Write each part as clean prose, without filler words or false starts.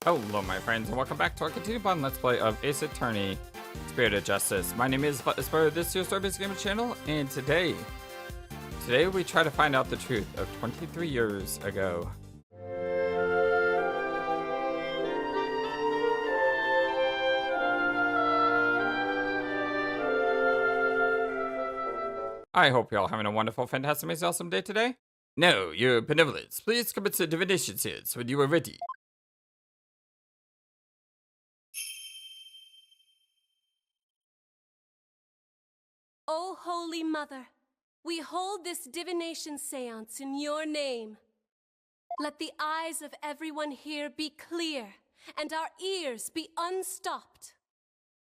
Hello my friends and welcome back to our continued on Let's Play of Ace Attorney Spirited Justice. My name is FlightlessBird, this is your Story-Based Gamer channel, and today we try to find out the truth of 23 years ago. I hope you're all having a wonderful, fantastic, amazing, awesome day today. No, your benevolence. Please come into Divination Séance when you are ready. O Holy Mother, we hold this Divination Séance in your name. Let the eyes of everyone here be clear, and our ears be unstopped.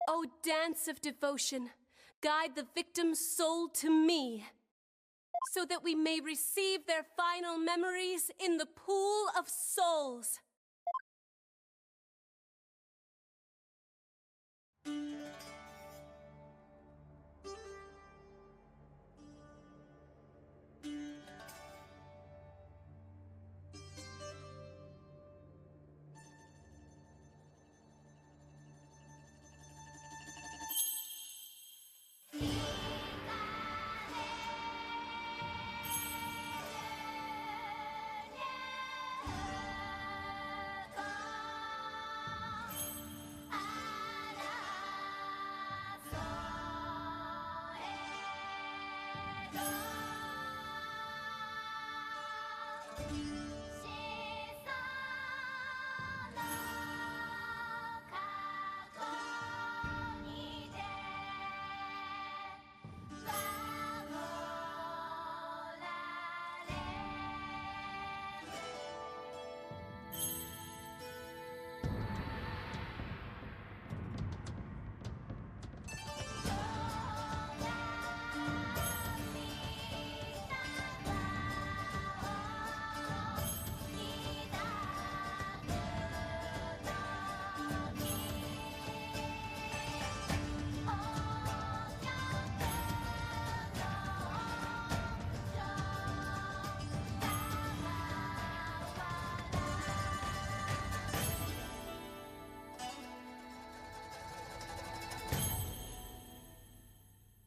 O dance of devotion, guide the victim's soul to me, so that we may receive their final memories in the pool of souls.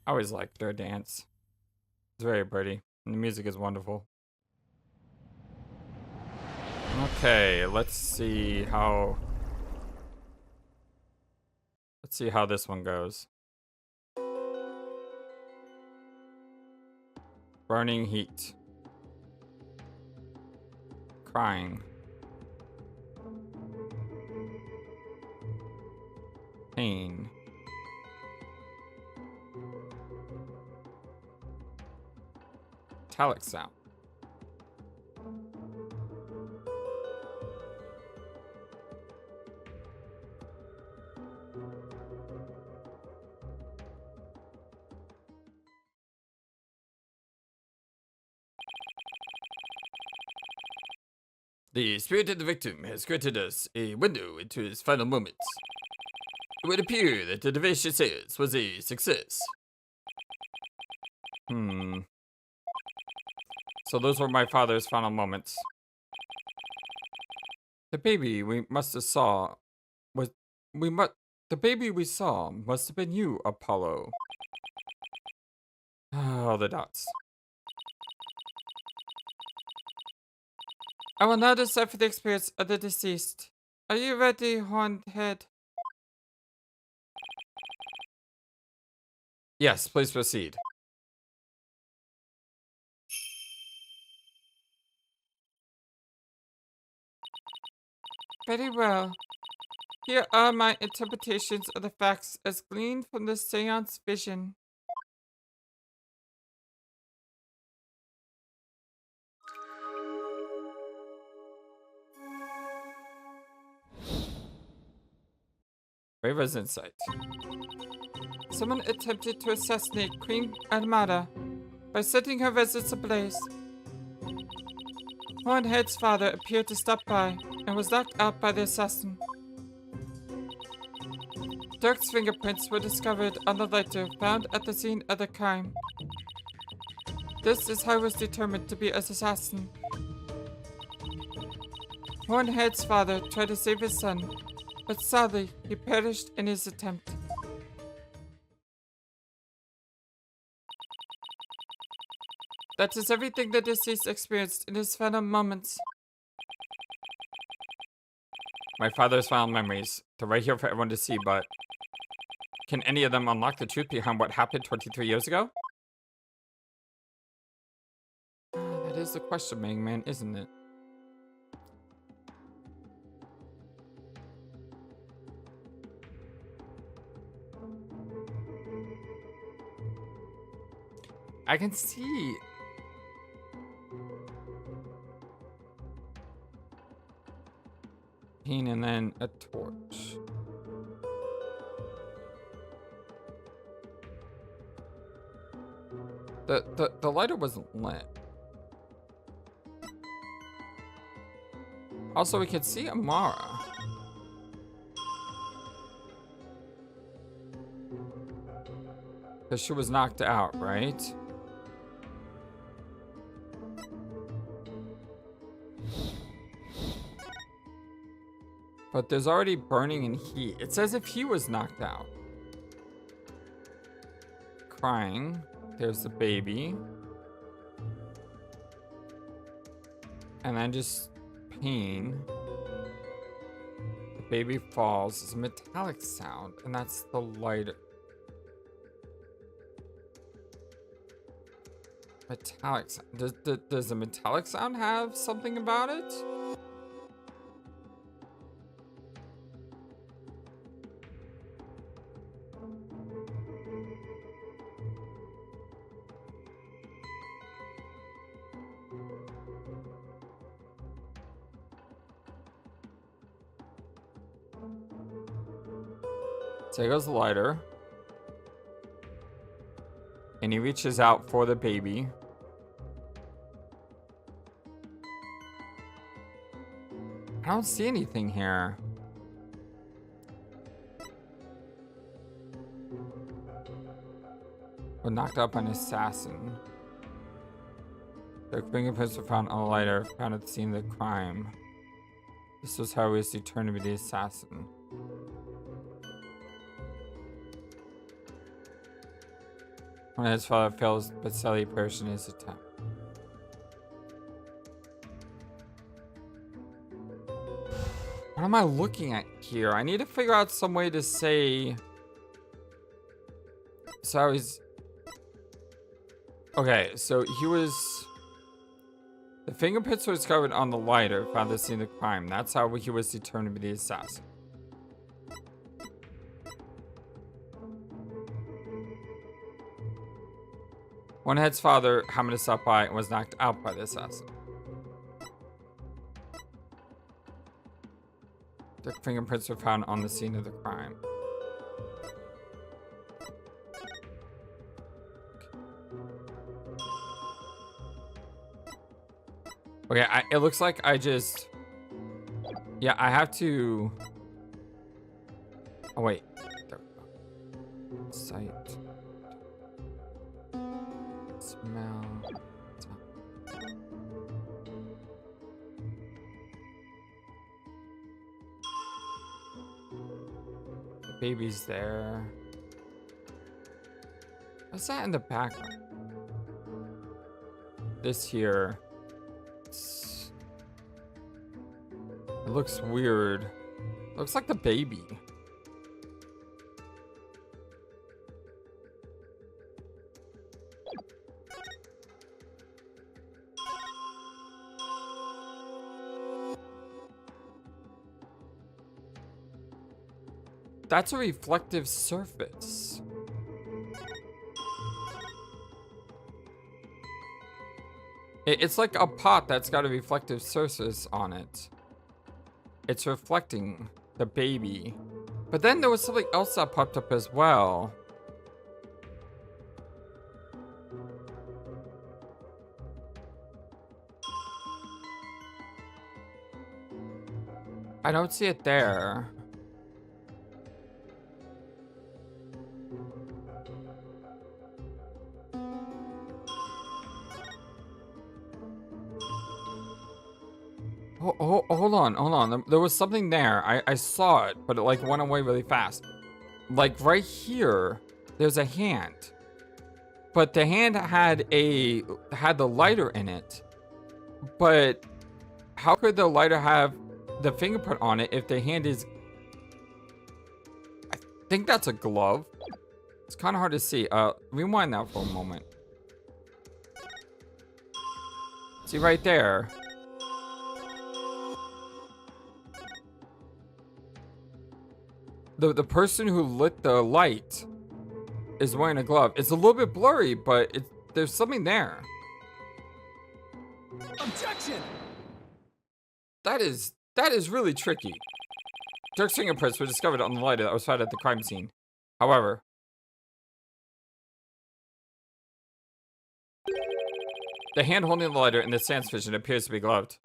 I always liked their dance. It's very pretty, and the music is wonderful. Okay, let's see how this one goes. Burning heat. Crying. Pain. Metallic sound. The spirit of the victim has granted us a window into his final moments. It would appear that the Divination Séance was a success. So those were my father's final moments. The baby we saw must have been you, Apollo. Oh, the dots. I will now decipher the experience of the deceased. Are you ready, Horned Head? Yes, please proceed. Very well. Here are my interpretations of the facts as gleaned from the seance vision. Rayfa's insight. Someone attempted to assassinate Queen Armada by setting her residence ablaze. Hornhead's father appeared to stop by and was knocked out by the assassin. Dhurke's fingerprints were discovered on the lighter found at the scene of the crime. This is how he was determined to be an assassin. Hornhead's father tried to save his son, but sadly, he perished in his attempt. That is everything the deceased experienced in his final moments. My father's final memories. They're right here for everyone to see, but can any of them unlock the truth behind what happened 23 years ago? That is the question, man, isn't it? I can see. And then a torch. The lighter wasn't lit. Also, we could see Amara. Because she was knocked out, right? But there's already burning and heat. It's as if he was knocked out. Crying. There's the baby. And then just pain. The baby falls. It's a metallic sound. And that's the lighter. Metallic sound. Does the metallic sound have something about it? So here goes the lighter. And he reaches out for the baby. I don't see anything here. We're knocked up by an assassin. The fingerprints were found on the lighter, found at the scene of the crime. This was how he was determined to be the assassin. When his father fails, but sadly perished in his attempt. What am I looking at here? I need to figure out some way to say... So he's... Okay, so he was... The fingerprints were discovered on the lighter, found at the scene of the crime. That's how he was determined to be the assassin. Onehead's father happened to stop by and was knocked out by the assassin. The fingerprints were found on the scene of the crime. Okay, it looks like I just... Yeah, I have to... Oh, wait. There we go. Sight. Smell. The baby's there. What's that in the background? This here. It looks weird. It looks like the baby. That's a reflective surface. It's like a pot that's got a reflective surface on it. It's reflecting the baby. But then there was something else that popped up as well. I don't see it there. Hold on, hold on. There was something there. I saw it, but it like went away really fast. Like right here, there's a hand. But the hand had the lighter in it. But how could the lighter have the fingerprint on it if the hand is... I think that's a glove. It's kind of hard to see. Rewind that for a moment. See right there. The person who lit the light is wearing a glove. It's a little bit blurry, but there's something there. Objection! That is really tricky. Dhurke's fingerprints were discovered on the lighter that was found at the crime scene. However, the hand holding the lighter in the Seance vision appears to be gloved.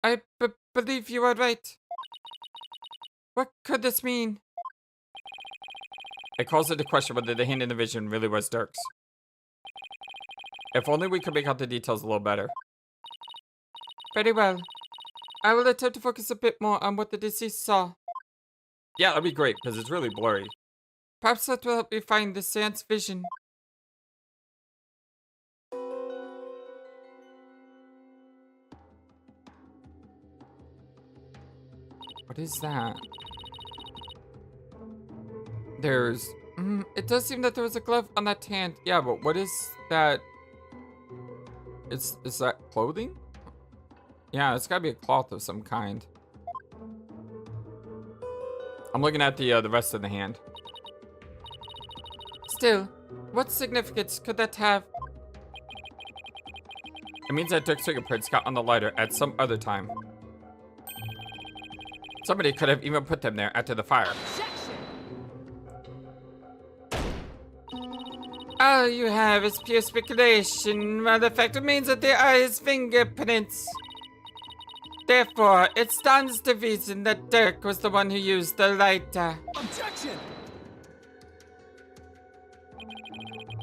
I believe you are right. What could this mean? It calls into question whether the hand in the vision really was Dhurke's. If only we could make out the details a little better. Very well. I will attempt to focus a bit more on what the deceased saw. Yeah, that'd be great, because it's really blurry. Perhaps that will help me find the Seance vision. What is that? There's... it does seem that there was a glove on that hand. Yeah, but what is that? Is that clothing? Yeah, it's gotta be a cloth of some kind. I'm looking at the rest of the hand. Still, what significance could that have? It means that Dhurke's fingerprints got on the lighter at some other time. Somebody could have even put them there after the fire. All you have is pure speculation, while the fact remains that they are his fingerprints. Therefore, it stands to reason that Dhurke was the one who used the lighter. Objection!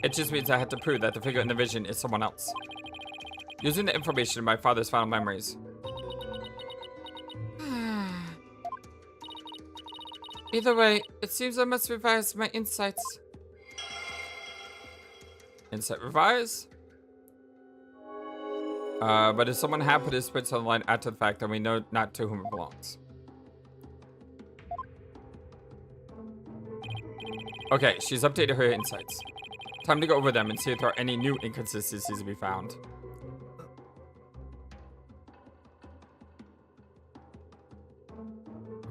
It just means I have to prove that the figure in the vision is someone else. Using the information in my father's final memories. Either way, it seems I must revise my insights. Insight revise? But if someone had put his prints on the line after the fact, then we know not to whom it belongs. Okay, she's updated her insights. Time to go over them and see if there are any new inconsistencies to be found.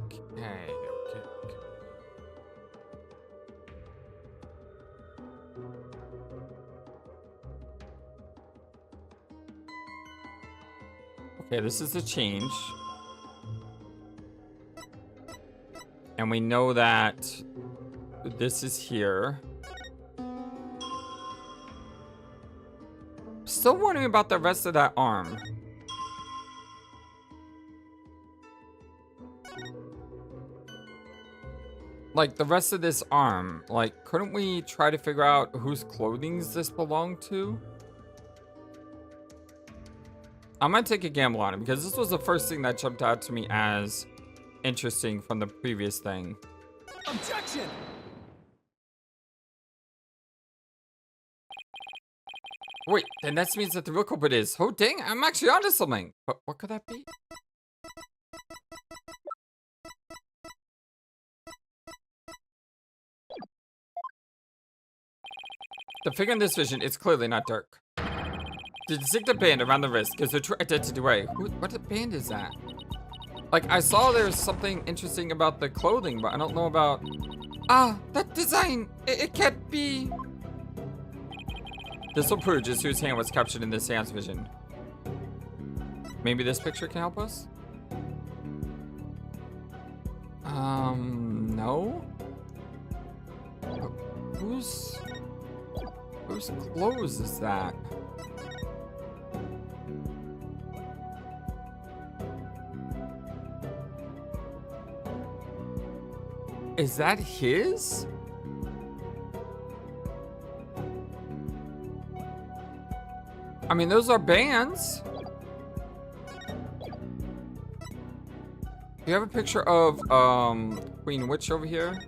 Okay. Okay, this is the change. And we know that this is here. Still wondering about the rest of that arm. Like, the rest of this arm. Like, couldn't we try to figure out whose clothing this belonged to? I'm gonna take a gamble on it because this was the first thing that jumped out to me as interesting from the previous thing. Objection! Wait, then that means that the real culprit is... Oh, dang, I'm actually onto something. But what could that be? The figure in this vision is clearly not Dhurke. The distinctive band around the wrist gives her true identity away. What band is that? Like, I saw there's something interesting about the clothing, but I don't know about... Ah, that design! It can't be... This will prove just whose hand was captured in this Seance vision. Maybe this picture can help us? No? Whose clothes is that? Is that his? I mean, those are bands. You have a picture of Queen Witch over here?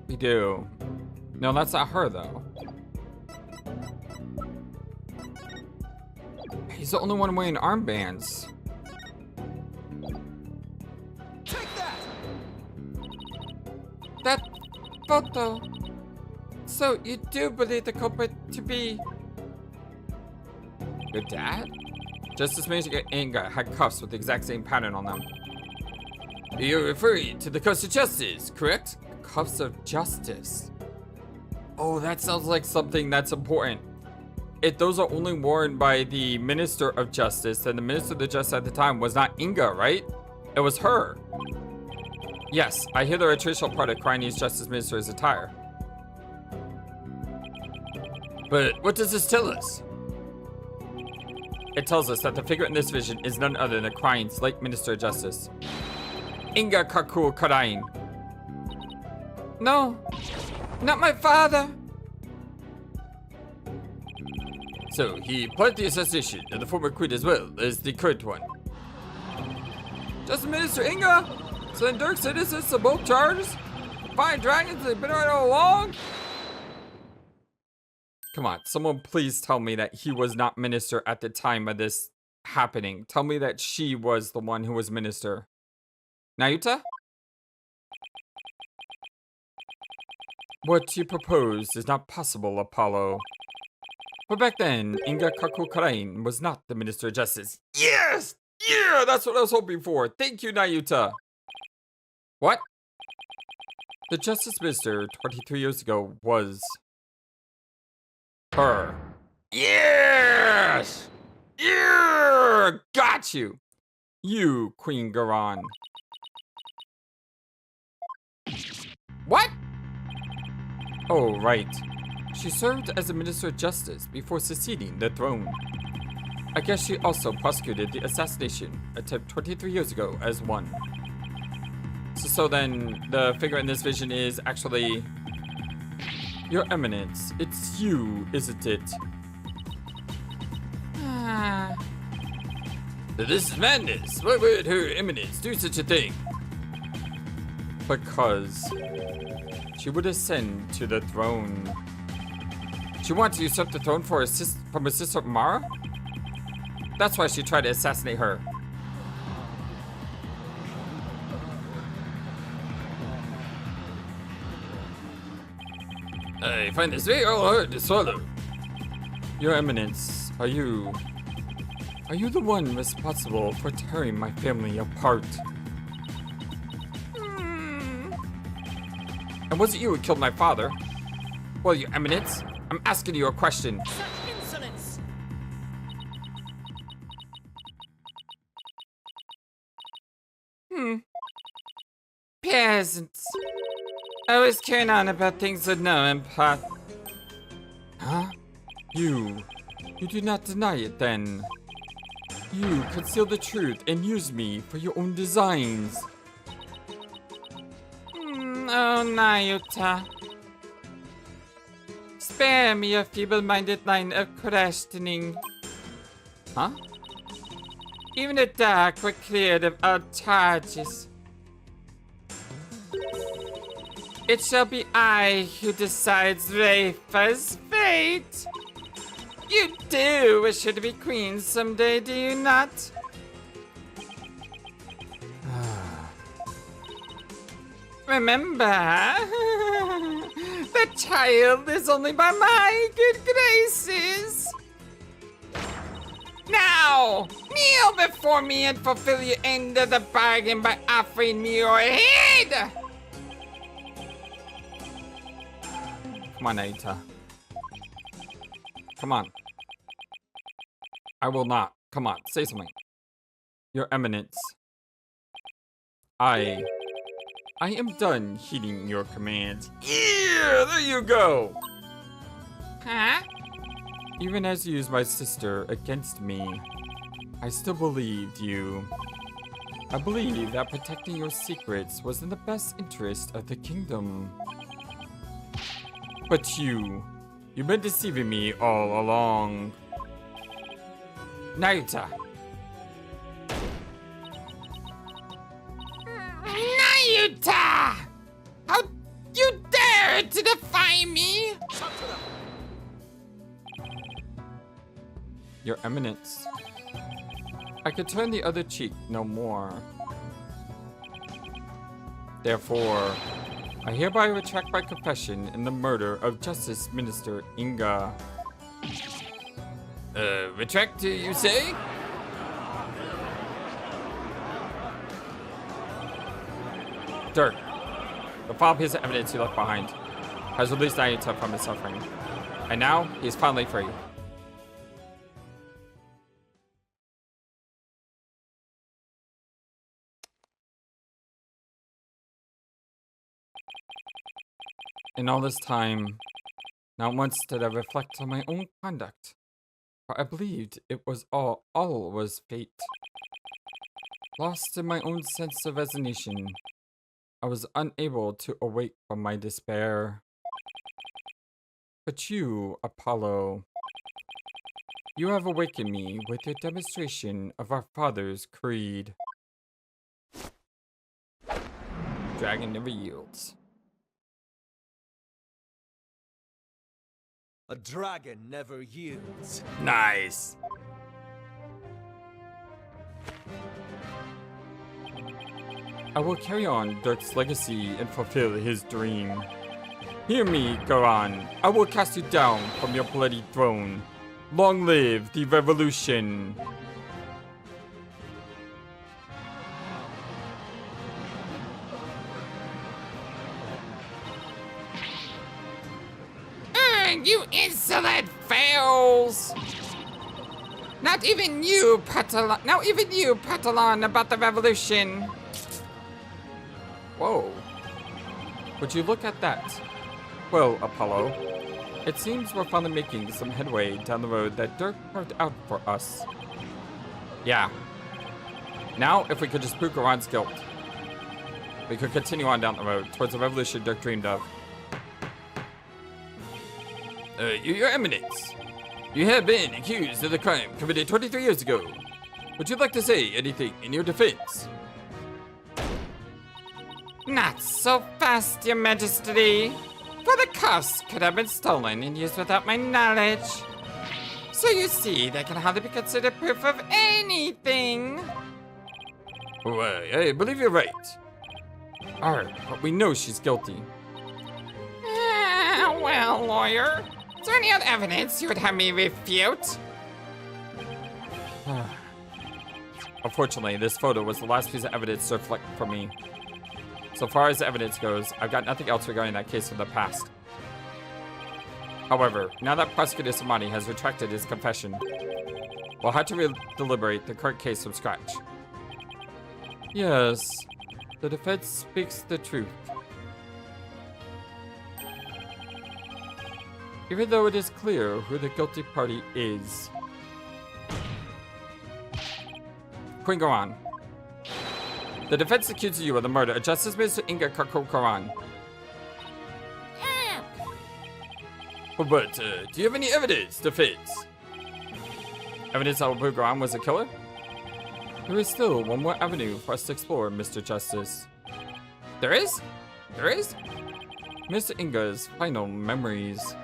We do. No, that's not her though. He's the only one wearing armbands. Take that! That photo. So you do believe the culprit to be your dad? Justice Minister Inga had cuffs with the exact same pattern on them. You're referring to the cuffs of justice, correct? Cuffs of justice. Oh, that sounds like something that's important. If those are only worn by the Minister of Justice, then the Minister of Justice at the time was not Inga, right? It was her. Yes, I hear they're a traditional part of Khura'in's Justice Minister's attire. But what does this tell us? It tells us that the figure in this vision is none other than Khura'in's late Minister of Justice, Inga Khura'in. No, not my father. So he plotted the assassination of the former queen as well as the current one. Justice Minister Inga? So then Dhurke said innocence of both charges? Defiant Dragons, they've been right all along? Come on, someone please tell me that he was not minister at the time of this happening. Tell me that she was the one who was minister. Nayuta? What you propose is not possible, Apollo. But back then, Inga Khura'in was not the Minister of Justice. Yes! Yeah, that's what I was hoping for. Thank you, Nayuta. What? The Justice Minister 23 years ago was her. Yes! Yeah! Got you! You, Queen Garan. What? Oh, right. She served as a Minister of Justice before succeeding the throne. I guess she also prosecuted the assassination attempt 23 years ago as one. So then, the figure in this vision is actually Your Eminence. It's you, isn't it? This is madness. Why would Her Eminence do such a thing? Because she would ascend to the throne. She wanted to usurp the throne from her sister Mara? That's why she tried to assassinate her. I find this very hard to swallow. Your Eminence, are you the one responsible for tearing my family apart? And was it you who killed my father? Well, Your Eminence, I'm asking you a question. Such insolence! Peasants. Always carrying on about things with no impact. Huh? You do not deny it then. You conceal the truth and use me for your own designs. Oh, Nayuta. Spare me a feeble-minded line of questioning. Huh? Even the dark were cleared of all charges. It shall be I who decides Rayfa's fate. You do wish her to be queen someday, do you not? Remember, the child is only by my good graces. Now, kneel before me and fulfill your end of the bargain by offering me your head. Come on, Aita. Come on. I will not. Come on, say something. Your Eminence. I am done heeding your commands. Yeah, there you go. Huh? Even as you used my sister against me, I still believed you. I believed that protecting your secrets was in the best interest of the kingdom. But you You've been deceiving me all along. Nayuta. Nayuta! How you dare to defy me? Your Eminence. I could turn the other cheek no more. Therefore, I hereby retract my confession in the murder of Justice Minister Inga. Retract, you say? Dhurke, the final piece of evidence he left behind, has released Nayuta from his suffering. And now, he is finally free. In all this time, not once did I reflect on my own conduct, for I believed it was all was fate. Lost in my own sense of resignation, I was unable to awake from my despair. But you, Apollo, you have awakened me with your demonstration of our father's creed. Dragon never yields. A dragon never yields. Nice. I will carry on Dhurke's legacy and fulfill his dream. Hear me, Khura'in. I will cast you down from your bloody throne. Long live the revolution. You insolent fails! Not even you prattle on about the revolution. Whoa. Would you look at that? Well, Apollo, it seems we're finally making some headway down the road that Dhurke carved out for us. Yeah. Now, if we could just prove Khura'in's guilt, we could continue on down the road towards the revolution Dhurke dreamed of. Your Eminence, you have been accused of the crime committed 23 years ago. Would you like to say anything in your defense? Not so fast, Your Majesty. For the cuffs could have been stolen and used without my knowledge. So you see, that can hardly be considered proof of anything. Well, I believe you're right. But we know she's guilty. Well, lawyer, is there any other evidence you would have me refute? Unfortunately, this photo was the last piece of evidence to reflect for me. So far as the evidence goes, I've got nothing else regarding that case from the past. However, now that Prosecutor Sahdmadhi has retracted his confession, we'll have to deliberate the current case from scratch. Yes, the defense speaks the truth. Even though it is clear who the guilty party is. Queen Khura'in. The defense accuses you of the murder of Justice Minister Inga Khura'in. But, do you have any evidence, defense? Evidence that Apollo Khura'in was a killer? There is still one more avenue for us to explore, Mr. Justice. There is? There is? Mr. Inga's final memories.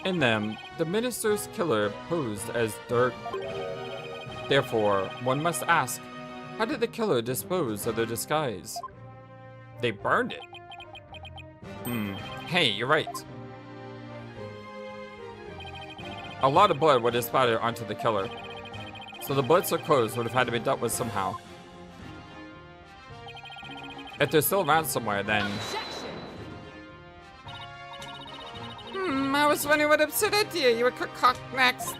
In them, the minister's killer posed as Dhurke. Therefore, one must ask, how did the killer dispose of their disguise? They burned it. Hey, you're right. A lot of blood would have splattered onto the killer, so the blood so clothes would have had to be dealt with somehow. If they're still around somewhere, then... I was wondering what absurd idea you would concoct next.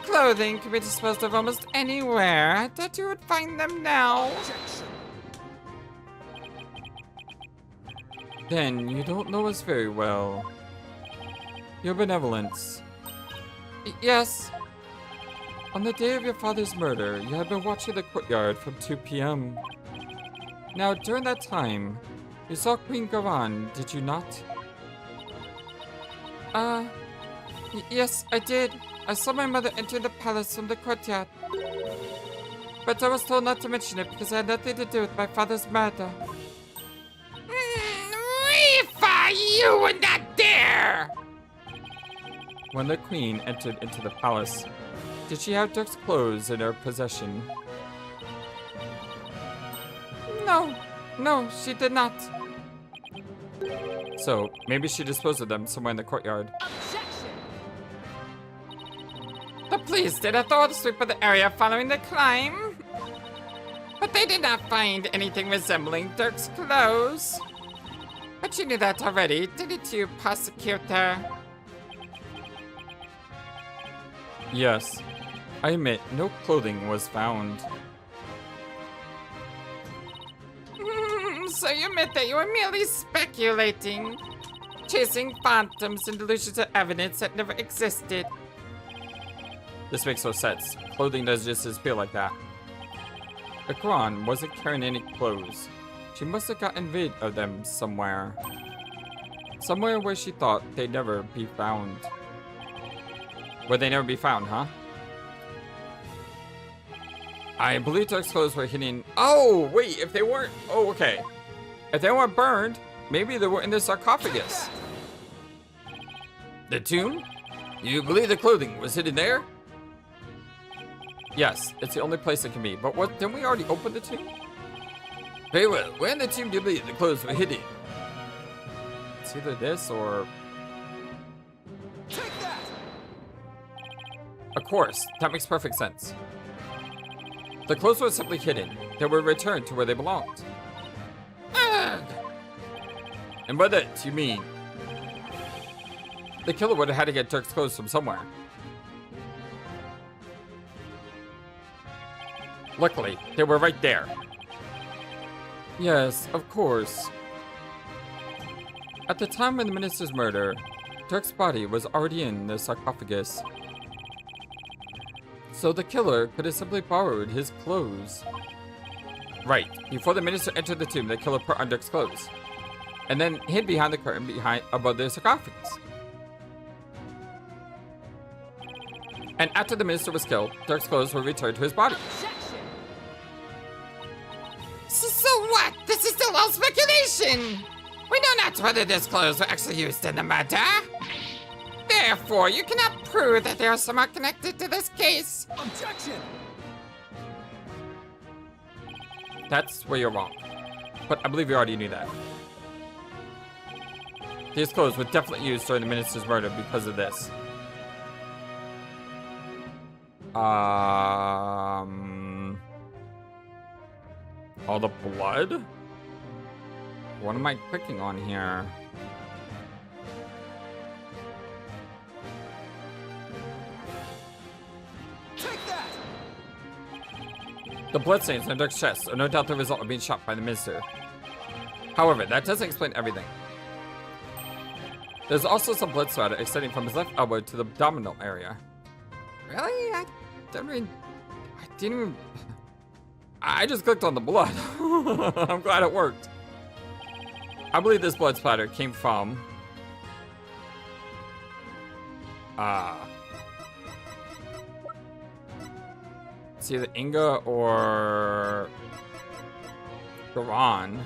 Clothing can be disposed of almost anywhere. I thought you would find them now. Then you don't know us very well. Your benevolence. Yes. On the day of your father's murder, you had been watching the courtyard from 2 p.m. Now, during that time, you saw Queen Khura'in, did you not? Yes, I did. I saw my mother enter the palace from the courtyard. But I was told not to mention it because it had nothing to do with my father's murder. Rayfa, you would not dare! When the queen entered into the palace, did she have Dhurke's clothes in her possession? No, she did not. So, maybe she disposed of them somewhere in the courtyard. Objection! The police did a thorough sweep of the area following the crime. But they did not find anything resembling Dhurke's clothes. But you knew that already, didn't you, prosecutor? Yes. I admit, no clothing was found. So you admit that you were merely speculating, chasing phantoms and delusions of evidence that never existed. This makes no sense. Clothing doesn't just disappear like that. The Khura'in wasn't carrying any clothes. She must have gotten rid of them somewhere. Somewhere where she thought they'd never be found. Where they never be found, huh? I believe Dhurke's clothes were hidden. Oh, wait, if they weren't. Oh, okay. If they weren't burned, maybe they were in the sarcophagus. The tomb? You believe the clothing was hidden there? Yes, it's the only place it can be. But what? Didn't we already open the tomb? Very well. Where in the tomb do you believe the clothes were hidden? It's either this or. Take that! Of course, that makes perfect sense. The clothes were simply hidden. They were returned to where they belonged. Ugh. And by that, you mean the killer would have had to get Dhurke's clothes from somewhere. Luckily, they were right there. Yes, of course. At the time of the minister's murder, Dhurke's body was already in the sarcophagus. So the killer could have simply borrowed his clothes. Right, before the minister entered the tomb, the killer put on Dhurke's clothes. And then hid behind the curtain above the sarcophagus. And after the minister was killed, Dhurke's clothes were returned to his body. So what? This is still all speculation! We know not whether these clothes were actually used in the murder. Therefore, you cannot prove that they are somehow connected to this case. Objection! That's where you're wrong. But I believe you already knew that. These clothes were definitely used during the minister's murder because of this. All the blood? What am I clicking on here? Take that! The bloodstains on Dhurke's chest are no doubt the result of being shot by the minister. However, that doesn't explain everything. There's also some blood spatter extending from his left elbow to the abdominal area. Really? I didn't even... I just clicked on the blood. I'm glad it worked. I believe this blood splatter came from... it's either Inga or... Khura'in.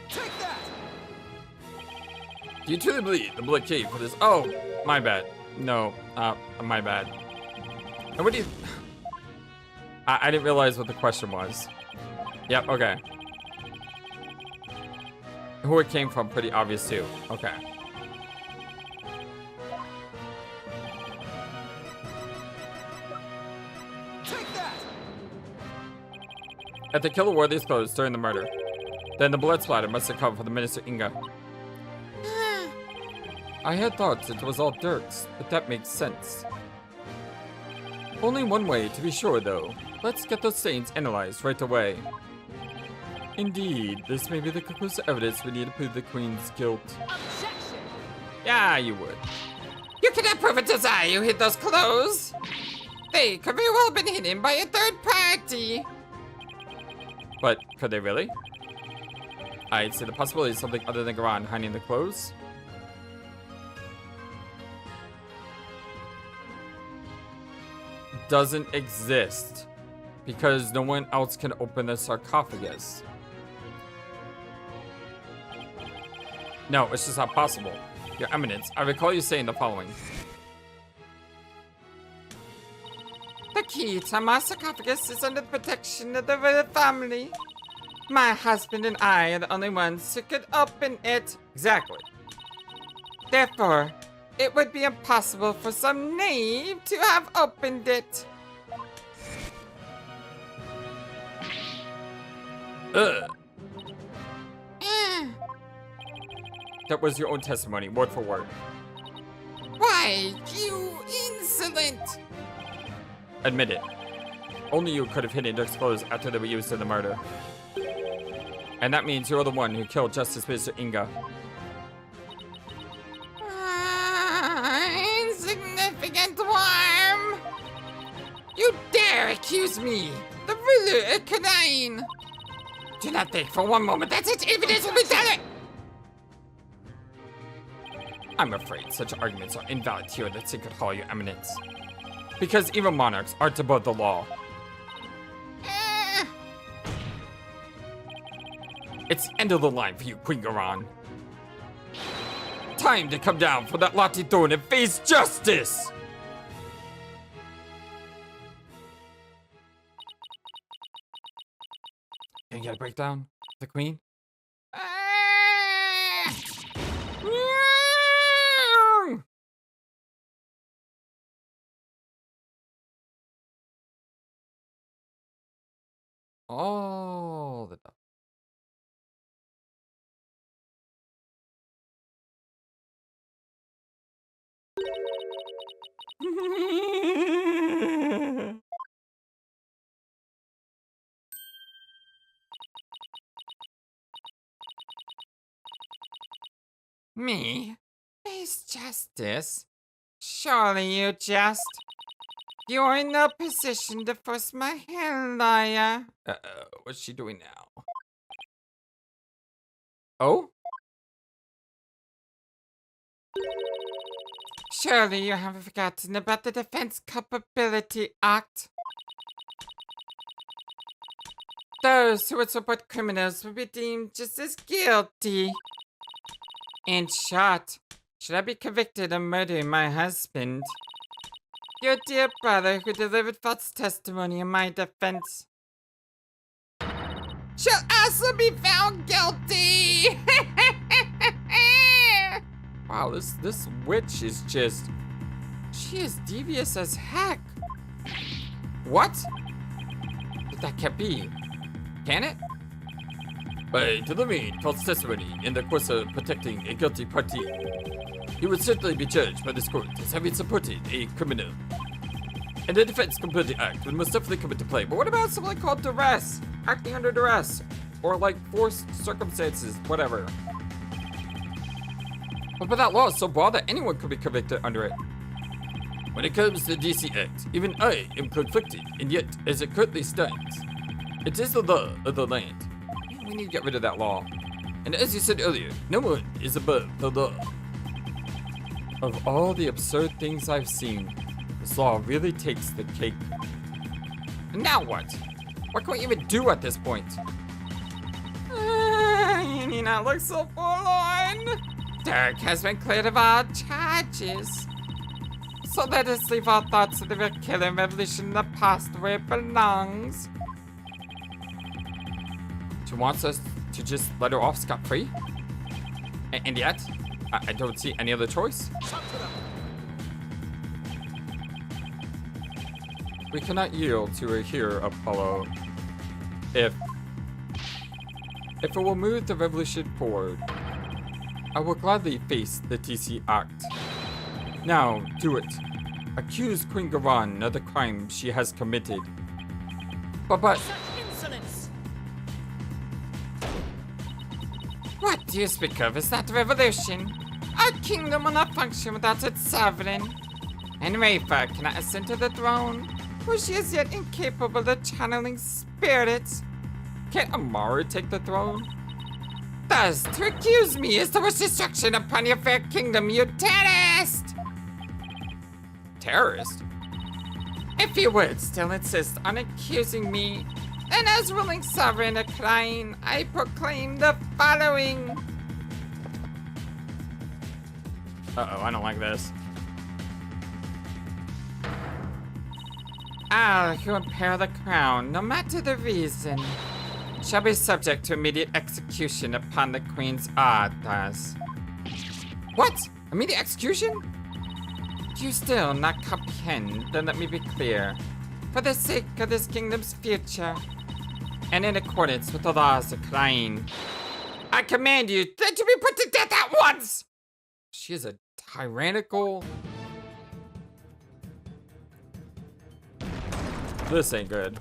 Take that! Do you truly believe the blood came for this? Oh, my bad. No, my bad. And what do you... I didn't realize what the question was. Yep, okay. Who it came from, pretty obvious too. Okay. Take that! If the killer wore these clothes during the murder, then the blood splatter must have come from the minister Inga. I had thought it was all Dhurke's, but that makes sense. Only one way to be sure, though. Let's get those stains analyzed right away. Indeed, this may be the conclusive evidence we need to prove the Queen's guilt. Objection! Yeah, you would. You cannot prove it as I who hid those clothes. They could very well have been hidden by a third party. But could they really? I'd say the possibility is something other than Khura'in hiding the clothes. doesn't exist because no one else can open the sarcophagus. No, it's just not possible. Your Eminence, I recall you saying the following. The key to my sarcophagus is under the protection of the royal family. My husband and I are the only ones who could open it. Exactly. Therefore, it would be impossible for some knave to have opened it. Ugh. That was your own testimony, word for word. Why, you insolent! Admit it. Only you could have hidden Dhurke's clothes after they were used in the murder. And that means you're the one who killed Justice Minister Inga. Insignificant worm! You dare accuse me, the ruler of Khura'in! Do not think for one moment that such evidence will be valid! I'm afraid such arguments are invalid here in the Secret Hall, Your Eminence. Because even monarchs aren't above the law. It's the end of the line for you, Queen Khura'in. Time to come down from that lofty throne and face justice! Can you get a breakdown? The Queen? All the time. Me? Face justice? Surely you jest. You're in no position to force my hand, liar. Uh-oh, what's she doing now? Oh? Surely you haven't forgotten about the Defense Culpability Act. Those who would support criminals will be deemed just as guilty. In short, should I be convicted of murdering my husband? Your dear brother who delivered false testimony in my defense shall also be found guilty! Wow, this witch is just... She is devious as heck. What? But that can't be. Can it? By delivering false testimony in the course of protecting a guilty party, he would certainly be judged by this court as having supported a criminal. And the Defense Culpability Act would most definitely come into play. But what about something called duress? Acting under duress. Or like forced circumstances, whatever. But that law is so broad that anyone could be convicted under it. When it comes to the DC Act, even I am conflicted, and yet, as it currently stands, it is the law of the land. We need to get rid of that law. And as you said earlier, no one is above the law. Of all the absurd things I've seen, this law really takes the cake. And now what? What can we even do at this point? You need not look so forlorn. Dhurke has been cleared of all charges. So let us leave our thoughts of the real killing revolution in the past where it belongs. She wants us to just let her off scot-free? And yet, I don't see any other choice. We cannot yield to her here, Apollo. If it will move the revolution forward, I will gladly face the DC Act. Now, do it. Accuse Queen Khura'in of the crime she has committed. But... Such insolence! What do you speak of? Is that revolution? Our kingdom will not function without its sovereign. And Rayfa cannot ascend to the throne, for she is yet incapable of channeling spirits. Can Amara take the throne? Thus, to accuse me is to wish destruction upon your fair kingdom, you terrorist! Terrorist? If you would still insist on accusing me, then as ruling sovereign of Khura'in, I proclaim the following. Uh-oh, I don't like this. All who impair the crown, no matter the reason, shall be subject to immediate execution upon the Queen's orders. What? Immediate execution? Do you still not comprehend? Then let me be clear. For the sake of this kingdom's future, and in accordance with the laws of Khura'in, I command you that you be put to death at once! She is a tyrannical... This ain't good.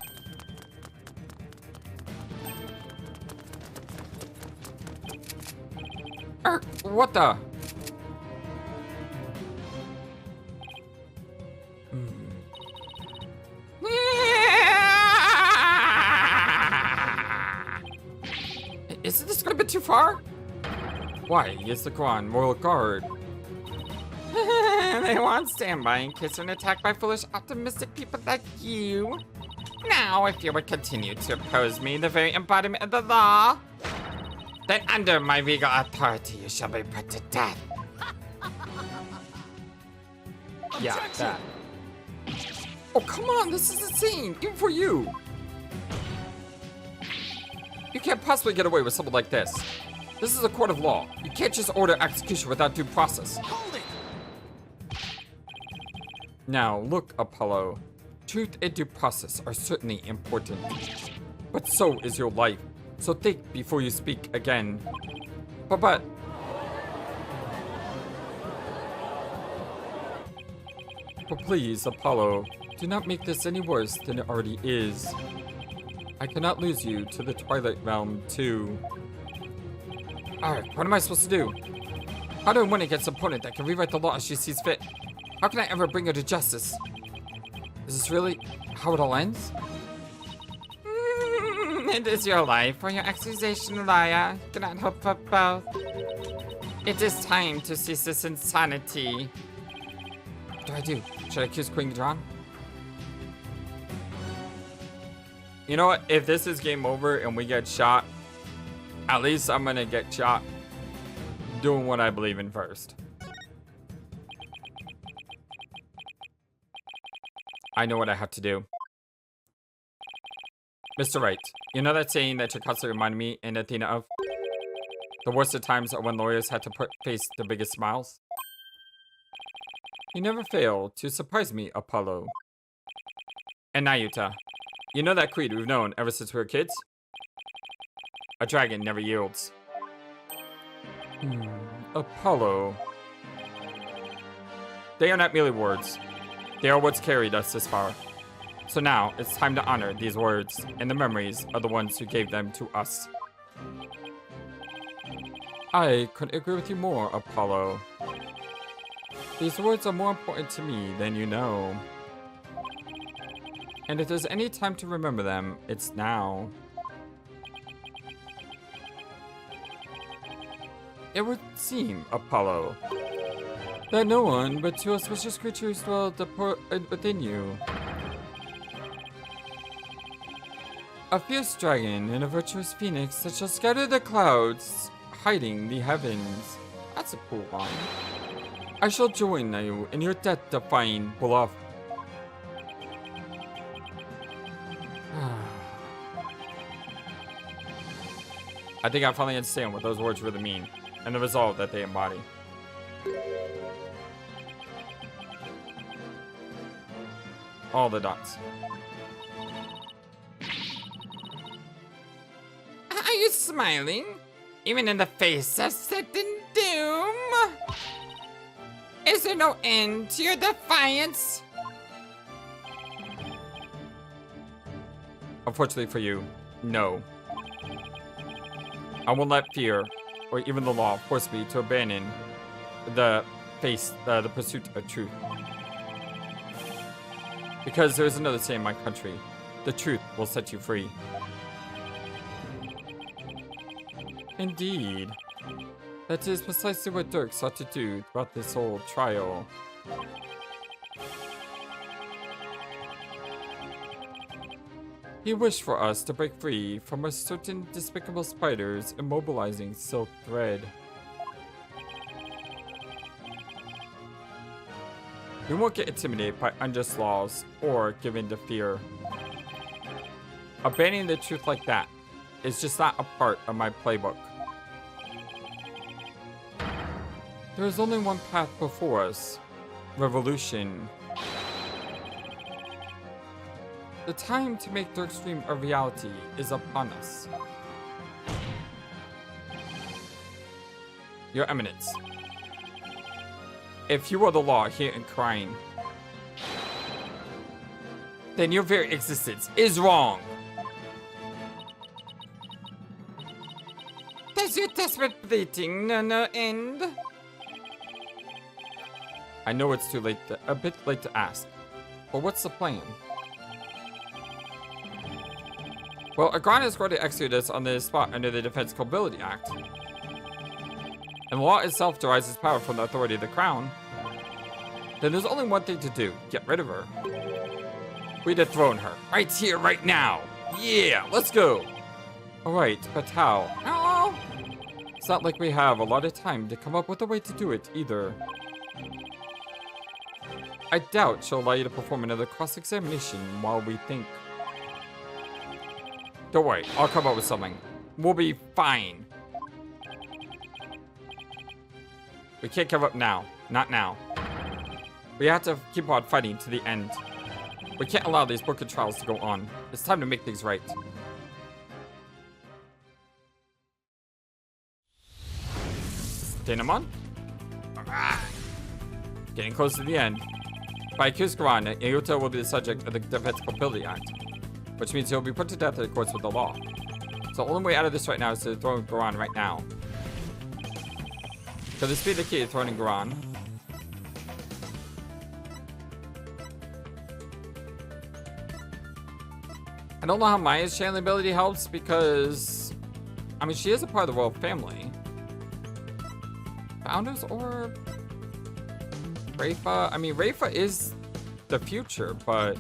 What the? Isn't this gonna be too far? Why? Yes, the Khura'in Royal Guard. They won't stand by in case of an attack by foolish, optimistic people like you. Now, if you would continue to oppose me, the very embodiment of the law, then under my regal authority, you shall be put to death. Yeah, that. Oh, come on, this is insane, even for you. You can't possibly get away with something like this. This is a court of law. You can't just order execution without due process. Hold it! Now, look, Apollo. Truth and due process are certainly important. But so is your life. So think before you speak again. But... But please, Apollo, do not make this any worse than it already is. I cannot lose you to the Twilight Realm, too. Alright, what am I supposed to do? How do I win against an opponent that can rewrite the law as she sees fit? How can I ever bring her to justice? Is this really how it all ends? It is your life or your accusation, liar. You cannot hope for both. It is time to cease this insanity. What do I do? Should I accuse Queen Ghidran? You know what? If this is game over and we get shot, at least I'm gonna get shot doing what I believe in first. I know what I have to do. Mr. Wright, you know that saying that you're constantly reminding me and Athena of? The worst of times are when lawyers had to face the biggest smiles. You never fail to surprise me, Apollo. And Nayuta, you know that creed we've known ever since we were kids? A dragon never yields. Apollo. They are not merely words. They are what's carried us this far. So now, it's time to honor these words and the memories of the ones who gave them to us. I couldn't agree with you more, Apollo. These words are more important to me than you know. And if there's any time to remember them, it's now. It would seem, Apollo, that no one but two auspicious creatures dwell within you. A fierce dragon and a virtuous phoenix that shall scatter the clouds, hiding the heavens. That's a cool one. I shall join you in your death-defying bluff. I think I finally understand what those words really mean, and the resolve that they embody. All the dots. Are you smiling? Even in the face of certain doom? Is there no end to your defiance? Unfortunately for you, no. I won't let fear, or even the law, force me to abandon the pursuit of truth. Because there is another saying in my country, the truth will set you free. Indeed. That is precisely what Dhurke sought to do throughout this whole trial. He wished for us to break free from a certain despicable spider's immobilizing silk thread. We won't get intimidated by unjust laws or give in to fear. Abandoning the truth like that is just not a part of my playbook. There is only one path before us. Revolution. The time to make Dhurke's dream a reality is upon us. Your Eminence. If you are the law here in Khura'in, then your very existence is wrong. Does your desperate pleading no end? I know it's too late, a bit late to ask, but what's the plan? Well, Agran is going to execute us on the spot under the Defense Culpability Act. And the law itself derives its power from the authority of the crown. Then there's only one thing to do, get rid of her. We dethrone her, right here, right now. Yeah, let's go. All right, but how? Hello? It's not like we have a lot of time to come up with a way to do it either. I doubt she'll allow you to perform another cross-examination while we think. Don't worry, I'll come up with something. We'll be fine. We can't give up now. Not now. We have to keep on fighting to the end. We can't allow these broken trials to go on. It's time to make things right. Denouement? Getting close to the end. By accused Khura'in, Ayuta will be the subject of the Defense Culpability Act, which means he'll be put to death in accordance with the law. So the only way out of this right now is to throw Khura'in right now. Could this be the key to throwing Khura'in? I don't know how Maya's channeling ability helps because, I mean, she is a part of the royal family. Founders or Rayfa? I mean, Rayfa is the future, but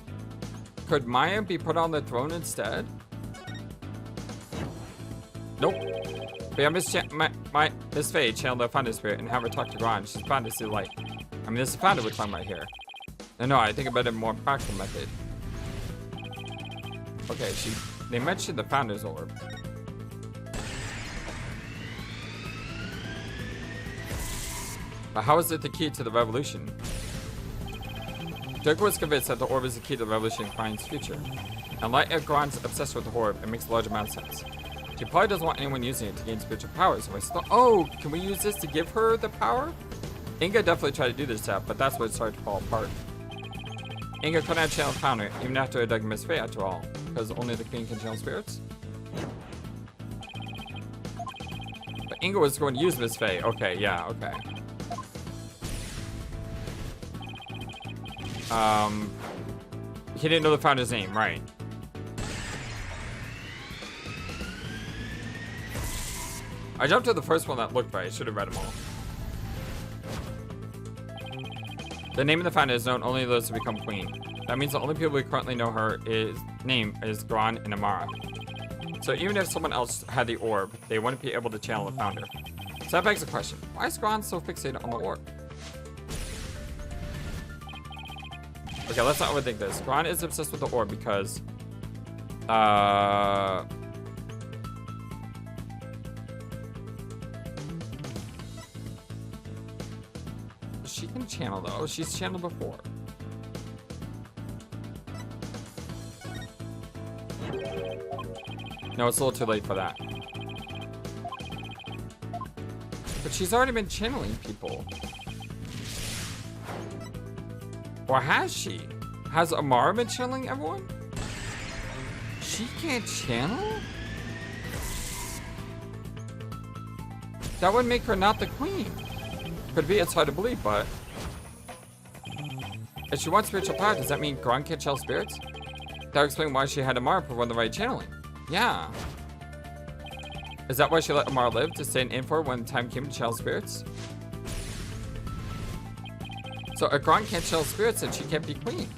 could Maya be put on the throne instead? Nope. But yeah, Miss Fey channeled the Founder Spirit and have her talk to Khura'in. She's found to see the light. I mean, this is the Founder we're talking about here. No, I think about a more practical method. Okay, they mentioned the Founder's Orb. But how is it the key to the revolution? Dhurke was convinced that the orb is the key to the revolution in Khura'in's future. And like Khura'in's obsessed with the orb, it makes a large amount of sense. She probably doesn't want anyone using it to gain spiritual powers. So oh, can we use this to give her the power? Inga definitely tried to do this stuff, but that's what it started to fall apart. Inga couldn't have channeled Founder, even after I dug Miss Fey after all, because only the queen can channel spirits. But Inga was going to use Miss Fey. Okay, yeah, okay. He didn't know the Founder's name, right? I jumped to the first one that looked right. I should have read them all. The name of the Founder is known only to those who become queen. That means the only people we currently know her name is Khura'in and Amara. So even if someone else had the orb, they wouldn't be able to channel the Founder. So that begs the question, why is Khura'in so fixated on the orb? Okay, let's not overthink this. Khura'in is obsessed with the orb because she can channel though. She's channeled before. No, it's a little too late for that. But she's already been channeling people. Or has she? Has Amara been channeling everyone? She can't channel? That would make her not the queen. Could be, it's hard to believe, but... If she wants spiritual power, does that mean Khura'in can't channel spirits? That would explain why she had Amara perform the right channeling. Yeah. Is that why she let Amara live, to stand in for her when the time came to channel spirits? So if Khura'in can't channel spirits, then she can't be queen.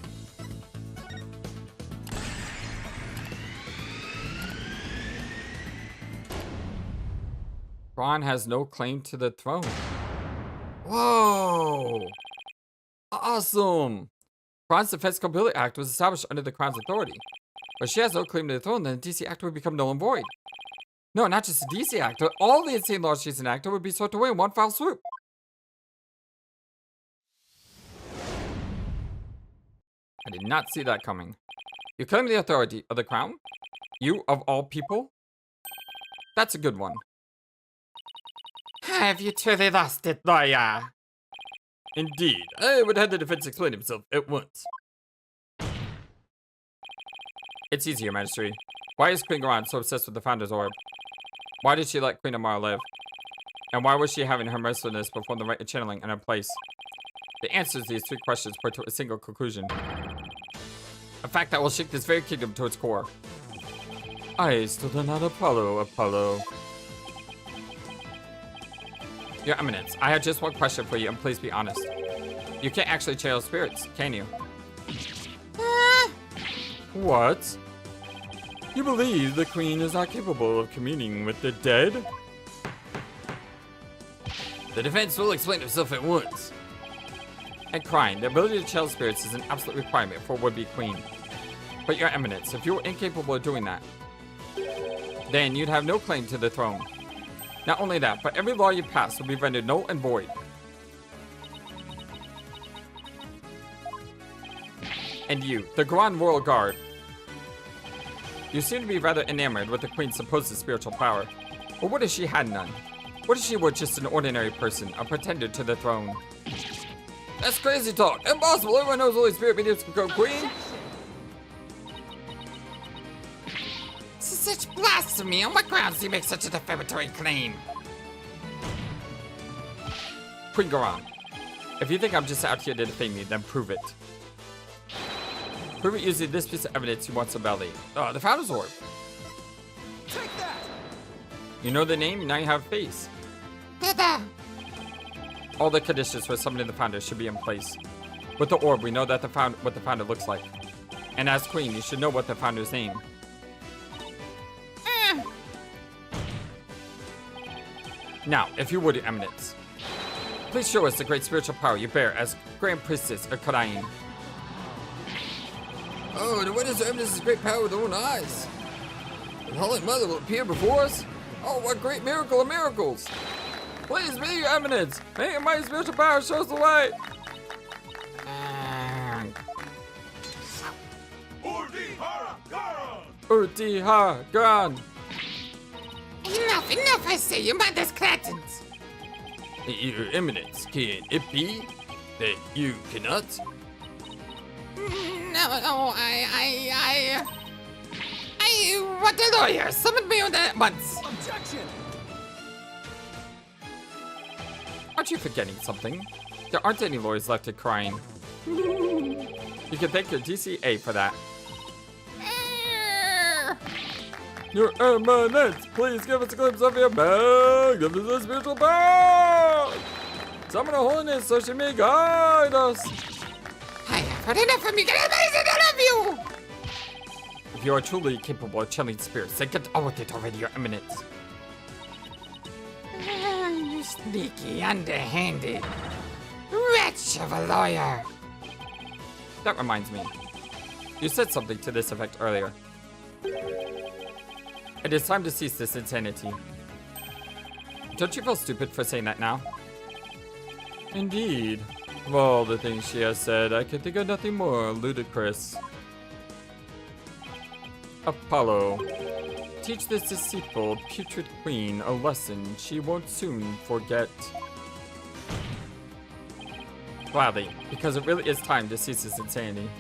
Khura'in has no claim to the throne. Whoa! Awesome! Khura'in's Defense Capability Act was established under the Crown's authority. But she has no claim to the throne, then the DC Act would become null and void. No, not just the DC Act, but all the insane laws she's enacted would be swept away in one foul swoop. I did not see that coming. You claim the authority of the Crown? You, of all people? That's a good one. Have you truly lost it, lawyer? Indeed. I would have the defense explain himself at once. It's easy, Your Majesty. Why is Queen Khura'in so obsessed with the Founder's Orb? Why did she let Queen Amara live? And why was she having her mercilessness perform the rite of channeling in her place? The answers to these three questions point to a single conclusion. A fact that will shake this very kingdom to its core. I still do not Apollo. Your Eminence, I have just one question for you, and please be honest. You can't actually channel spirits, can you? What? You believe the Queen is not capable of communing with the dead? The defense will explain itself at once. At Khura'in, the ability to channel spirits is an absolute requirement for a would-be queen. But Your Eminence, if you were incapable of doing that, then you'd have no claim to the throne. Not only that, but every law you pass will be rendered null and void. And you, the Grand Royal Guard, you seem to be rather enamored with the Queen's supposed spiritual power. But what if she had none? What if she were just an ordinary person, a pretender to the throne? That's crazy talk. Impossible. Everyone knows Holy Spirit mediums can become queen. This is such blasphemy. On what grounds do you make such a defamatory claim? Queen Khura'in, if you think I'm just out here to defame me, then prove it. Prove it using this piece of evidence you want to validate. The Founder's Orb. Take that! You know the name, now you have a face. All the conditions for summoning the Founder should be in place. With the orb, we know that what the Founder looks like. And as Queen, you should know what the Founder's name. Now, if you would, Your Eminence, please show us the great spiritual power you bear as Grand Priestess of Khura'in. Oh, the witness of Eminence's great power with her own eyes. The Holy Mother will appear before us? Oh, what great miracle of miracles! Please be, Your Eminence! May my spiritual power show us the way! Urti Garan! Enough, I say, your mother's cretins! Your Eminence, can it be that you cannot? No, I want a lawyer. Summon me on at once. Objection! Aren't you forgetting something? There aren't any lawyers left at Khura'in. You can thank your DCA for that. Your Eminence, please give us a glimpse of your magnificent spiritual power! Summon her holiness so she may guide us! I have heard enough of me. Get out of you! If you are truly capable of channeling spirits, then get on with it already, Your Eminence. You sneaky, underhanded wretch of a lawyer. That reminds me. You said something to this effect earlier. It is time to cease this insanity. Don't you feel stupid for saying that now? Indeed. Of all the things she has said, I can think of nothing more ludicrous. Apollo, teach this deceitful, putrid queen a lesson she won't soon forget. Gladly, because it really is time to cease this insanity.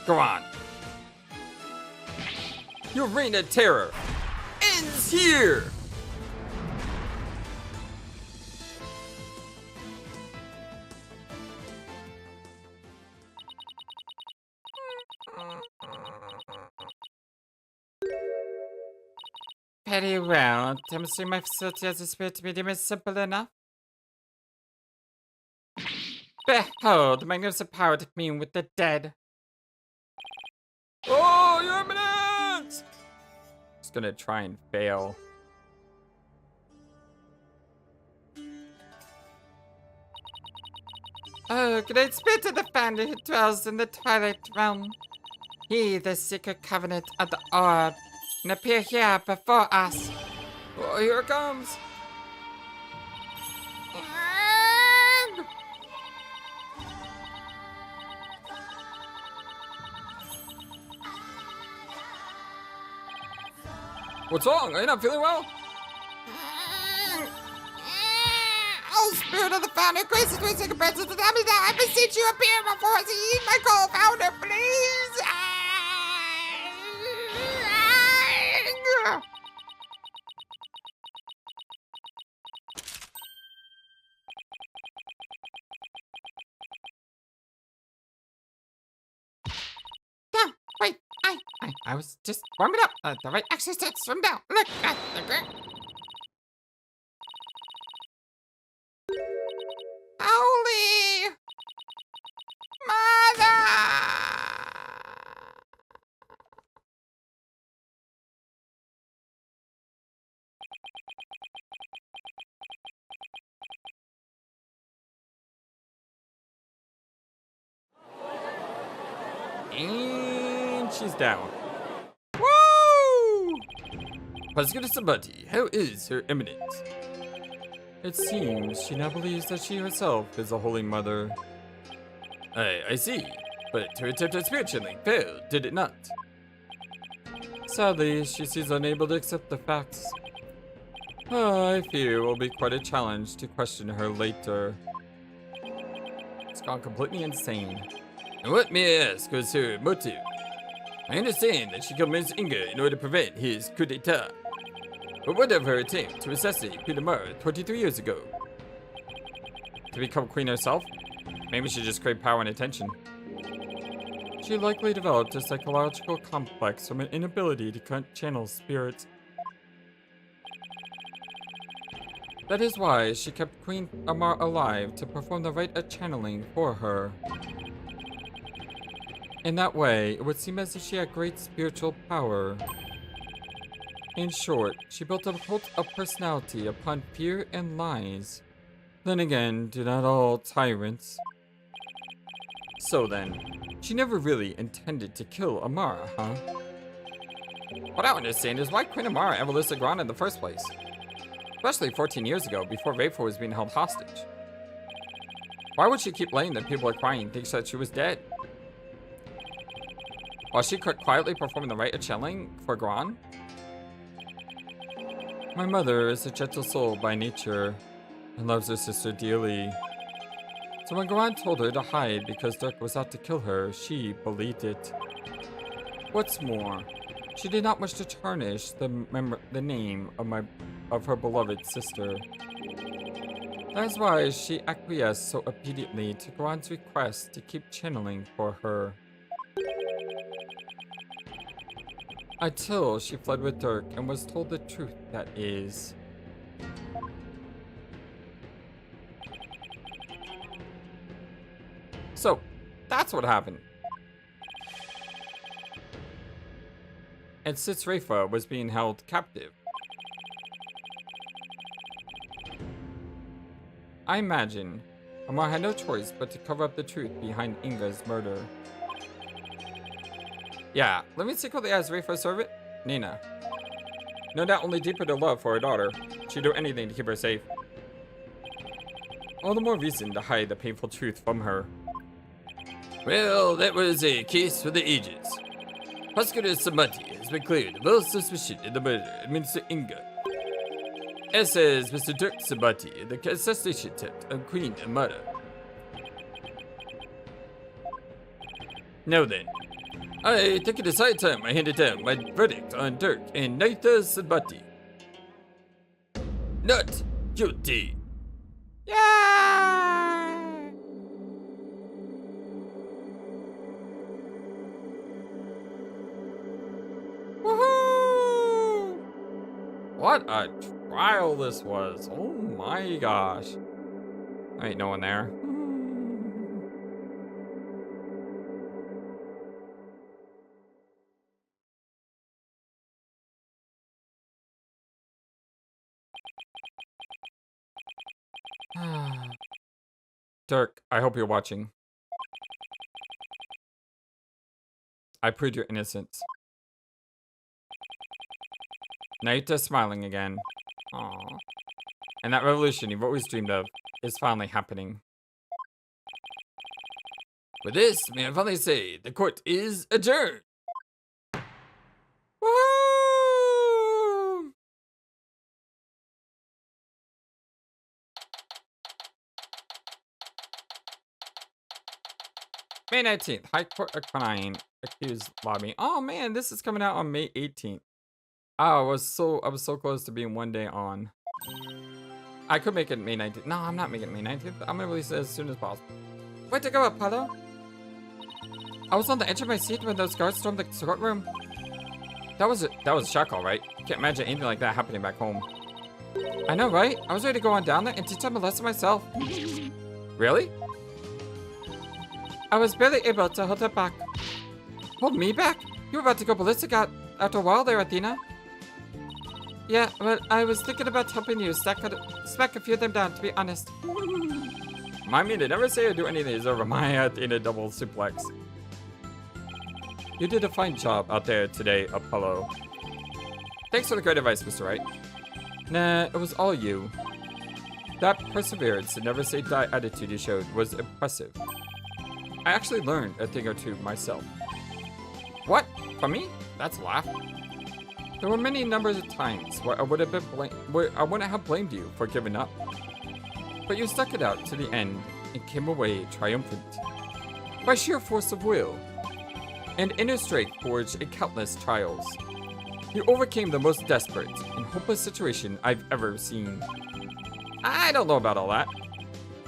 Go on. Your reign of terror ends here! Very well. Demonstrating my facility as a spirit medium is simple enough. Behold, the magnificent power to commune with the dead. Oh, Your Eminence! just gonna try and fail. Oh, great spirit of the founder who dwells in the twilight realm. He, the secret covenant of the orb, and appear here before us. Oh, here it comes. What's wrong? Are you not feeling well? Oh, spirit of the founder, gracious to secret presence, to tell me that I beseech you appear before us and eat my co-founder, please. No, wait, I was just warming up. The right exercise, swim down. Look, Holy Mother! And she's down. Woo! Gyakuten Saiban, how is her eminence? It seems she now believes that she herself is a holy mother. I see. But her attempt at spirit channeling failed, did it not? Sadly, she seems unable to accept the facts. I fear it will be quite a challenge to question her later. It's gone completely insane. And what, may I ask, was her motive? I understand that she convinced Inga in order to prevent his coup d'etat. But what of her attempt to assassinate Queen Amara 23 years ago? To become queen herself? Maybe she just craved power and attention. She likely developed a psychological complex from an inability to channel spirits. That is why she kept Queen Amara alive to perform the rite of channeling for her. In that way, it would seem as if she had great spiritual power. In short, she built a cult of personality upon fear and lies. Then again, do not all tyrants? So then, she never really intended to kill Amara, huh? What I don't understand is why Queen Amara ever listed Khura'in in the first place. Especially 14 years ago, before Rayfa was being held hostage. Why would she keep letting the people at Khura'in think that she was dead? While she could quietly perform the rite of channeling for Khura'in? My mother is a gentle soul by nature and loves her sister dearly. So when Khura'in told her to hide because Dhurke was out to kill her, she believed it. What's more, she did not wish to tarnish the name of her beloved sister. That is why she acquiesced so obediently to Khura'in's request to keep channeling for her. Until she fled with Dhurke and was told the truth, that is. So, that's what happened. And since Rayfa was being held captive, I imagine Amar had no choice but to cover up the truth behind Inga's murder. Yeah, let me secretly ask Rayfa's servant, Nina. No doubt only deeper to love for her daughter. She'd do anything to keep her safe. All the more reason to hide the painful truth from her. Well, that was a case for the ages. Gyakuten Saiban has been cleared of all suspicion in the murder of Minister Inga. As says Mr. Dhurke Sahdmadhi, the assassination attempt on Queen Amara. Now then, I think it is high time I handed down my verdict on Dhurke and Rayfa Sahdmadhi. Not guilty. Yeah! Woohoo! What a trial this was. Oh my gosh. Ain't no one there. Dhurke, I hope you're watching. I proved your innocence. Naita's smiling again. Aww. And that revolution you've always dreamed of is finally happening. With this, may I finally say, the court is adjourned. Woo! May 19th, High Court of Khura'in accused lobby. Oh man, this is coming out on May 18th. Oh, I was so close to being one day on. I could make it May 19th. No, I'm not making it May 19th. I'm gonna release it as soon as possible. Way to go, Apollo. I was on the edge of my seat when those guards stormed the courtroom. That was a shock, all right. Can't imagine anything like that happening back home. I know, right? I was ready to go on down there and teach them a lesson myself. Really? I was barely able to hold it back. Hold me back? You were about to go ballistic after a while there, Athena. Yeah, well, I was thinking about helping you smack a few of them down, to be honest. Remind me to never say or do any of these over my Athena double suplex. You did a fine job out there today, Apollo. Thanks for the great advice, Mr. Wright. Nah, it was all you. That perseverance and never say die attitude you showed was impressive. I actually learned a thing or two myself. What? From me? That's a laugh. There were many numbers of times where I wouldn't have blamed you for giving up. But you stuck it out to the end and came away triumphant. By sheer force of will and inner strength forged in countless trials, you overcame the most desperate and hopeless situation I've ever seen. I don't know about all that.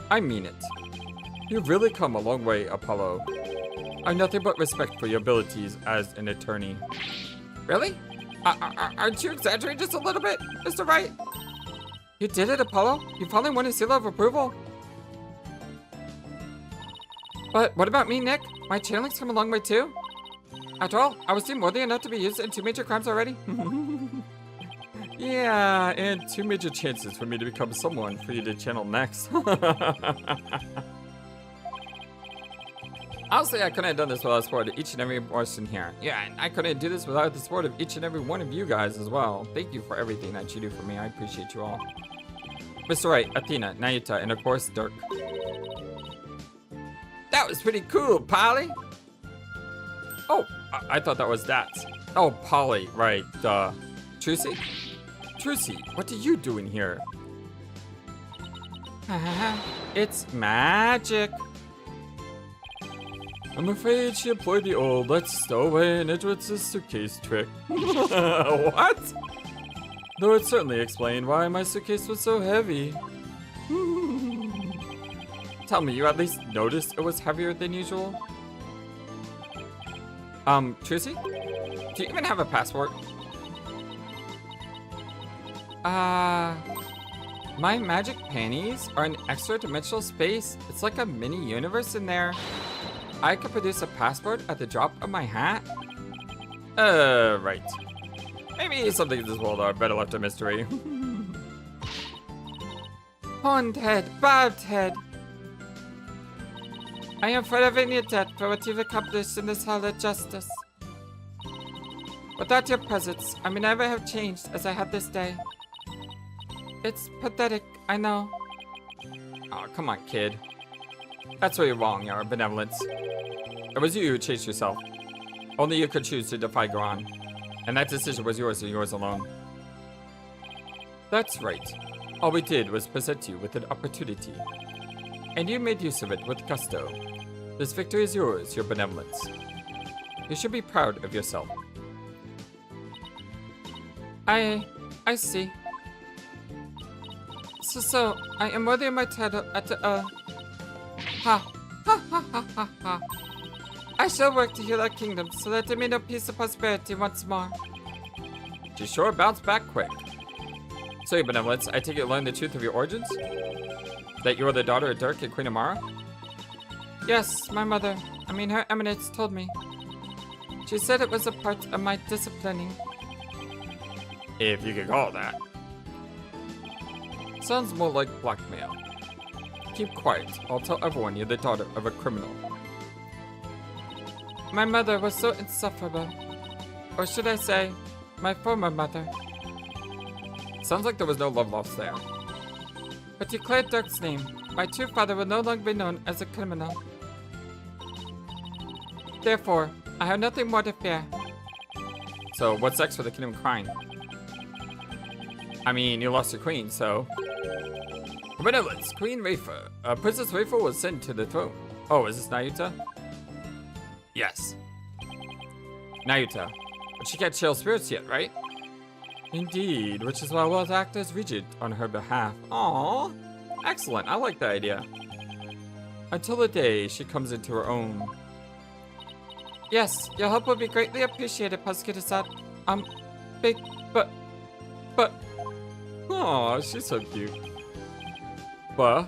I mean it. You've really come a long way, Apollo. I've nothing but respect for your abilities as an attorney. Really? Aren't you exaggerating just a little bit, Mr. Wright? You did it, Apollo. You finally won a seal of approval. But what about me, Nick? My channeling's come a long way too. After all, I was deemed worthy enough to be used in 2 major crimes already. Yeah, and 2 major chances for me to become someone for you to channel next. Honestly, I couldn't have done this without the support of each and every person here. Yeah, and I couldn't do this without the support of each and every one of you guys as well. Thank you for everything that you do for me. I appreciate you all. Mr. Wright, Athena, Naita, and of course, Dhurke. That was pretty cool, Polly. Oh, I thought that was that. Oh, Polly, right, Trucy? Trucy, what are you doing here? It's magic. I'm afraid she employed the old let's stow away and Edward's suitcase trick. What? Though it certainly explained why my suitcase was so heavy. Tell me, you at least noticed it was heavier than usual? Trucy? Do you even have a passport? My magic panties are an extra dimensional space. It's like a mini universe in there. I could produce a passport at the drop of my hat? Right. Maybe some things in this world are better left a mystery. Horned head, barbed head. I am forever in your debt for what you've accomplished in this hall of justice. Without your presence, I may never have changed as I have this day. It's pathetic, I know. Oh, come on, kid. That's where you're wrong, your benevolence. It was you who chased yourself. Only you could choose to defy Khura'in. And that decision was yours and yours alone. That's right. All we did was present you with an opportunity. And you made use of it with gusto. This victory is yours, your benevolence. You should be proud of yourself. I see. So, I am worthy of my title at ha ha ha. I shall work to heal our kingdom so that there may know peace and prosperity once more. She sure bounced back quick. So, your benevolence, I take it you learned the truth of your origins? That you are the daughter of Dhurke and Queen Amara? Yes, my mother, her eminence told me. She said it was a part of my disciplining. If you could call it that. Sounds more like blackmail. keep quiet. I'll tell everyone you're the daughter of a criminal. My mother was so insufferable. Or should I say, my former mother. Sounds like there was no love lost there. But declared Dhurke's name, my true father will no longer be known as a criminal. Therefore, I have nothing more to fear. So, what's next for the Kingdom of Khura'in? I mean, you lost your queen, so... Benevolence, Queen Rayfa. Princess Rayfa was sent to the throne. Oh, is this Nayuta? Yes. Nayuta. But she can't chill spirits yet, right? Indeed, which is why I will act as regent on her behalf. Aww. Excellent, I like that idea. Until the day she comes into her own. Yes, your help will be greatly appreciated, Prosecutor-san. But... Aw, she's so cute. But...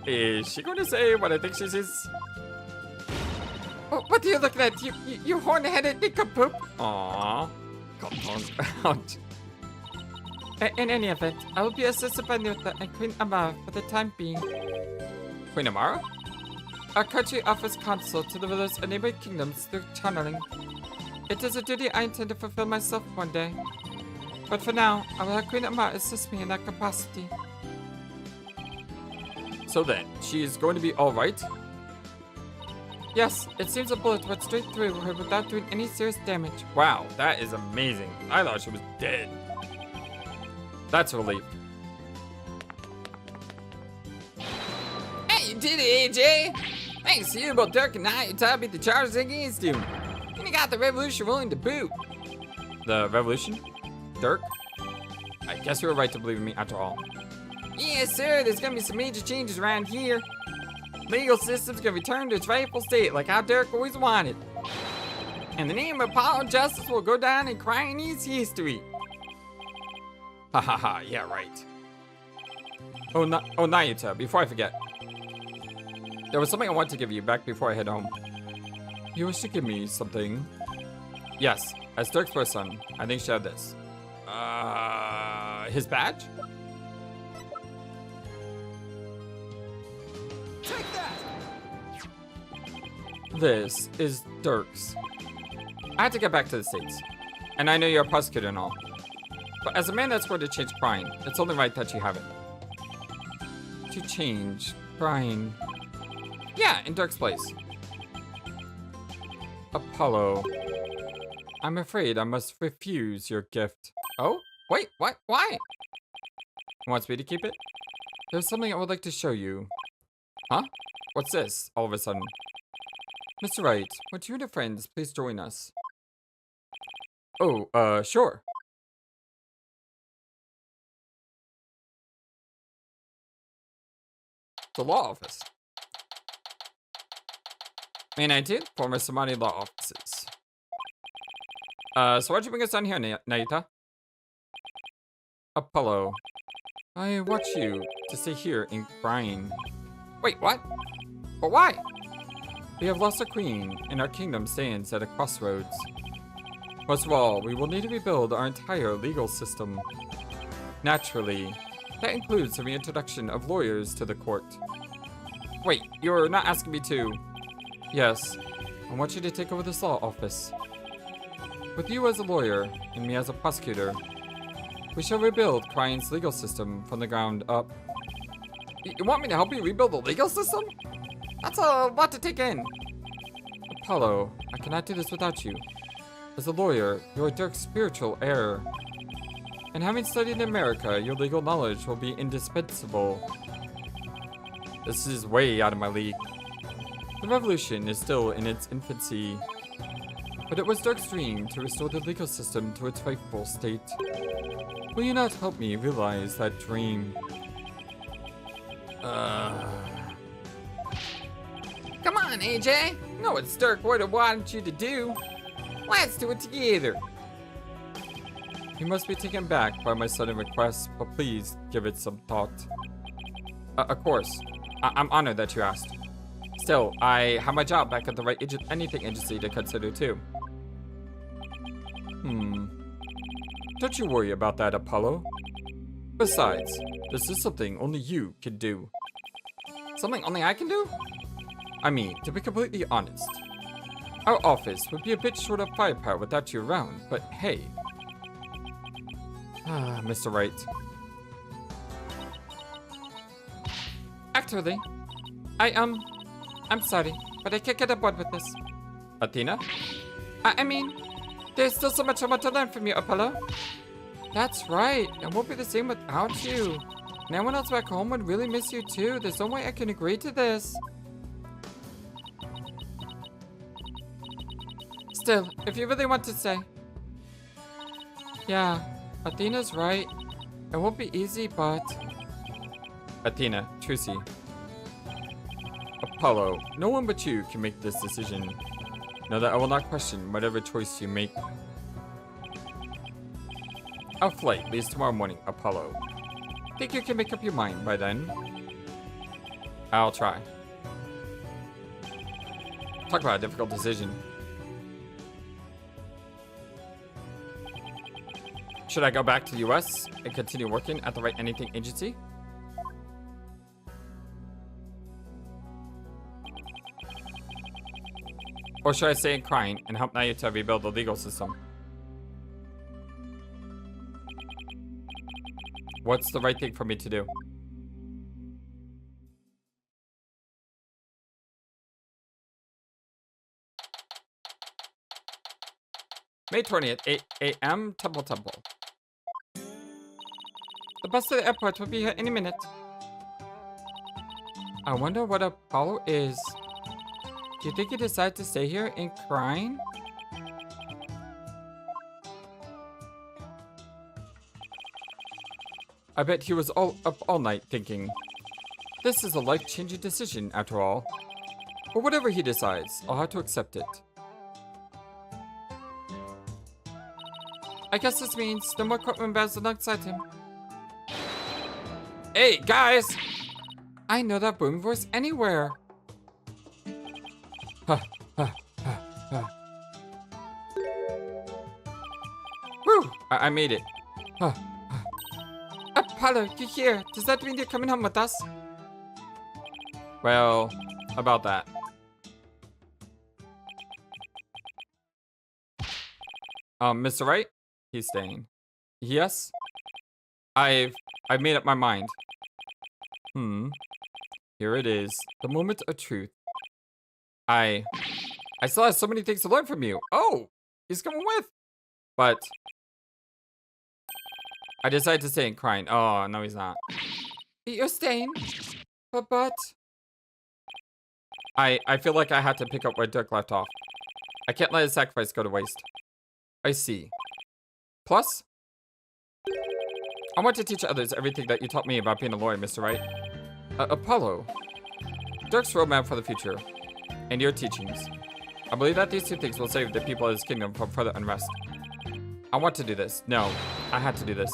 Is she going to say what I think she says? What are you looking at? You horn-headed nincompoop? Aww. Ouch. In any event, I will be assisted by Nutha and Queen Amara for the time being. Queen Amara? Our country offers counsel to the rulers of neighboring kingdoms through channeling. It is a duty I intend to fulfill myself one day. But for now, I will have Queen Amara assist me in that capacity. So then, she is going to be alright? Yes, it seems a bullet went straight through her without doing any serious damage. Wow, that is amazing. I thought she was dead. That's a relief. Hey, you did it, AJ! Thanks to you, about Dhurke and I beat the charges against you. And you got the revolution rolling to boot. The revolution? Dhurke? I guess you were right to believe in me after all. Yes, sir, there's gonna be some major changes around here. Legal system's gonna return to its rightful state like how Dhurke always wanted. And the name of Apollo Justice will go down in Khura'inese history. Ha ha ha, yeah, right. Oh, Nayuta, before I forget. There was something I wanted to give you back before I head home. You wish to give me something? Yes, as Dhurke's first son, I think she had this. His badge? Take that! This is Dhurke's. I had to get back to the States. And I know you're a prosecutor and all. But as a man that's going to change Khura'in, it's only right that you have it. To change Khura'in. Yeah, in Dhurke's place. Apollo. I'm afraid I must refuse your gift. Oh? Wait, what? Why? Wants me to keep it? There's something I would like to show you. Huh? What's this, all of a sudden? Mr. Wright, would you and your friends please join us? Oh, sure. The law office. May 19th, former Samadhi law offices. So why'd you bring us down here, Nayuta? Apollo. I want you to stay here in Khura'in. Wait, what? But why? We have lost a queen, and our kingdom stands at a crossroads. Most of all, we will need to rebuild our entire legal system. Naturally, that includes the reintroduction of lawyers to the court. Wait, you're not asking me to... Yes, I want you to take over this law office. With you as a lawyer, and me as a prosecutor, we shall rebuild Khura'in's legal system from the ground up. You want me to help you rebuild the legal system? That's a lot to take in. Apollo, I cannot do this without you. As a lawyer, you are Dhurke's spiritual heir. And having studied in America, your legal knowledge will be indispensable. This is way out of my league. The revolution is still in its infancy. But it was Dhurke's dream to restore the legal system to its rightful state. Will you not help me realize that dream? Come on, AJ. Know what Dhurke would have wanted you to do. Let's do it together. You must be taken back by my sudden request, but please give it some thought. Of course. I'm honored that you asked. Still, I have my job back at the Right anything agency to consider too. Don't you worry about that, Apollo. Besides, this is something only you can do. Something only I can do? I mean, to be completely honest, our office would be a bit short of firepower without you around, but hey. Mr. Wright. Actually, I'm sorry, but I can't get aboard with this. Athena? I mean, there's still so much I want to learn from you, Apollo. That's right. It won't be the same without you. And everyone else back home would really miss you too. There's no way I can agree to this. Still, if you really want to say. Yeah, Athena's right. It won't be easy, but... Athena, Trucy. Apollo, no one but you can make this decision. Know that I will not question whatever choice you make. Our flight leaves tomorrow morning, Apollo. Think you can make up your mind by then? I'll try. Talk about a difficult decision. Should I go back to the US and continue working at the Write Anything agency? Or should I stay in Khura'in and help Naya to rebuild the legal system? What's the right thing for me to do? May 20th, 8 a.m. Temple. The bus to the airport will be here any minute. I wonder what Apollo is. Do you think he decided to stay here in Khura'in? I bet he was up all night thinking, this is a life-changing decision after all. But whatever he decides, I'll have to accept it. I guess this means no more courtroom bells alongside him. Hey, guys! I know that booming voice anywhere. Ha, ha, ha, ha. Woo! I made it. Ha. Apollo, you're here. Does that mean you're coming home with us? Well, about that. Mr. Wright? He's staying. Yes? I've made up my mind. Here it is. The moment of truth. I still have so many things to learn from you. Oh, he's coming with. But I decided to stay in Khura'in. Oh, no, he's not. You're staying? But... I feel like I have to pick up where Dhurke left off. I can't let his sacrifice go to waste. I see. Plus, I want to teach others everything that you taught me about being a lawyer, Mr. Wright. Apollo. Dhurke's roadmap for the future. And your teachings. I believe that these two things will save the people of his kingdom from further unrest. I want to do this. No, I had to do this.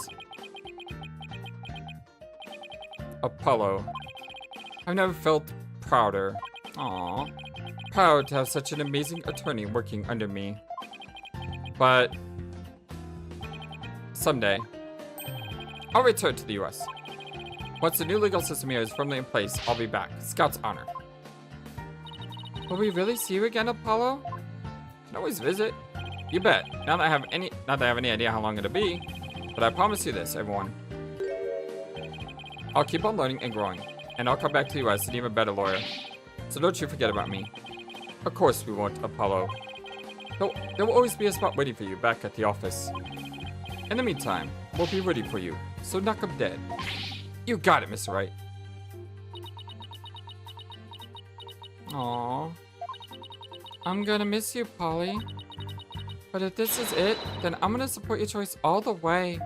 Apollo. I've never felt prouder. Aww. Proud to have such an amazing attorney working under me. But someday, I'll return to the US. Once the new legal system here is firmly in place, I'll be back. Scout's honor. Will we really see you again, Apollo? Can always visit. You bet. Not that I have any idea how long it'll be, but I promise you this, everyone. I'll keep on learning and growing, and I'll come back to the US an even better lawyer. So don't you forget about me. Of course we won't, Apollo. There will always be a spot waiting for you back at the office. In the meantime, we'll be ready for you, so knock 'em dead. You got it, Mr. Wright. Aww. I'm gonna miss you, Polly. But if this is it, then I'm gonna support your choice all the way.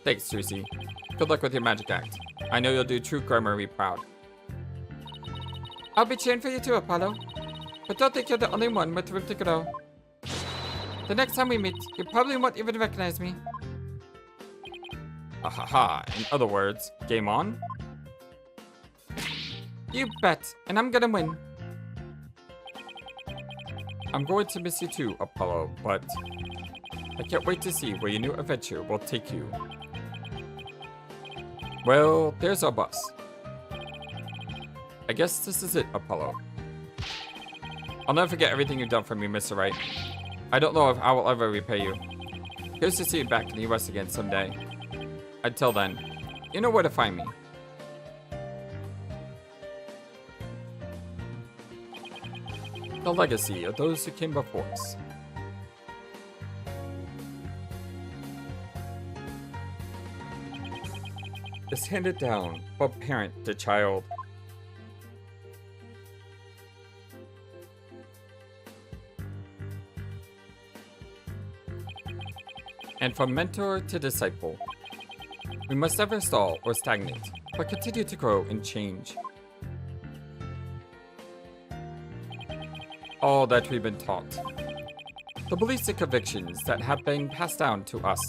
Thanks, Trucy. Good luck with your magic act. I know you'll do true Gramarye proud. I'll be cheering for you too, Apollo. But don't think you're the only one with room to grow. The next time we meet, you probably won't even recognize me. Ahaha, in other words, game on? You bet, and I'm gonna win. I'm going to miss you too, Apollo, but I can't wait to see where your new adventure will take you. Well, there's our bus. I guess this is it, Apollo. I'll never forget everything you've done for me, Mr. Wright. I don't know if I will ever repay you. Here's to see you back in the US again someday. Until then, you know where to find me. The legacy of those who came before us. Is handed down from parent to child. And from mentor to disciple. We must never stall or stagnate, but continue to grow and change. All that we've been taught. The beliefs and convictions that have been passed down to us.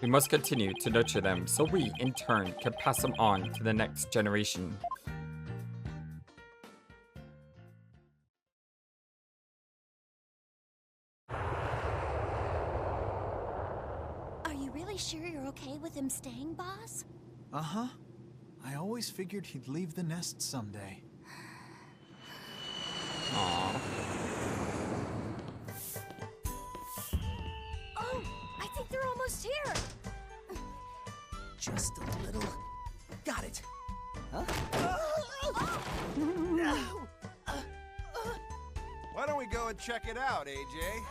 We must continue to nurture them so we, in turn, can pass them on to the next generation. Are you really sure you're okay with him staying, boss? Uh-huh. I always figured he'd leave the nest someday. Aww. Oh, I think they're almost here. Just a little. Got it. Huh? Why don't we go and check it out, AJ?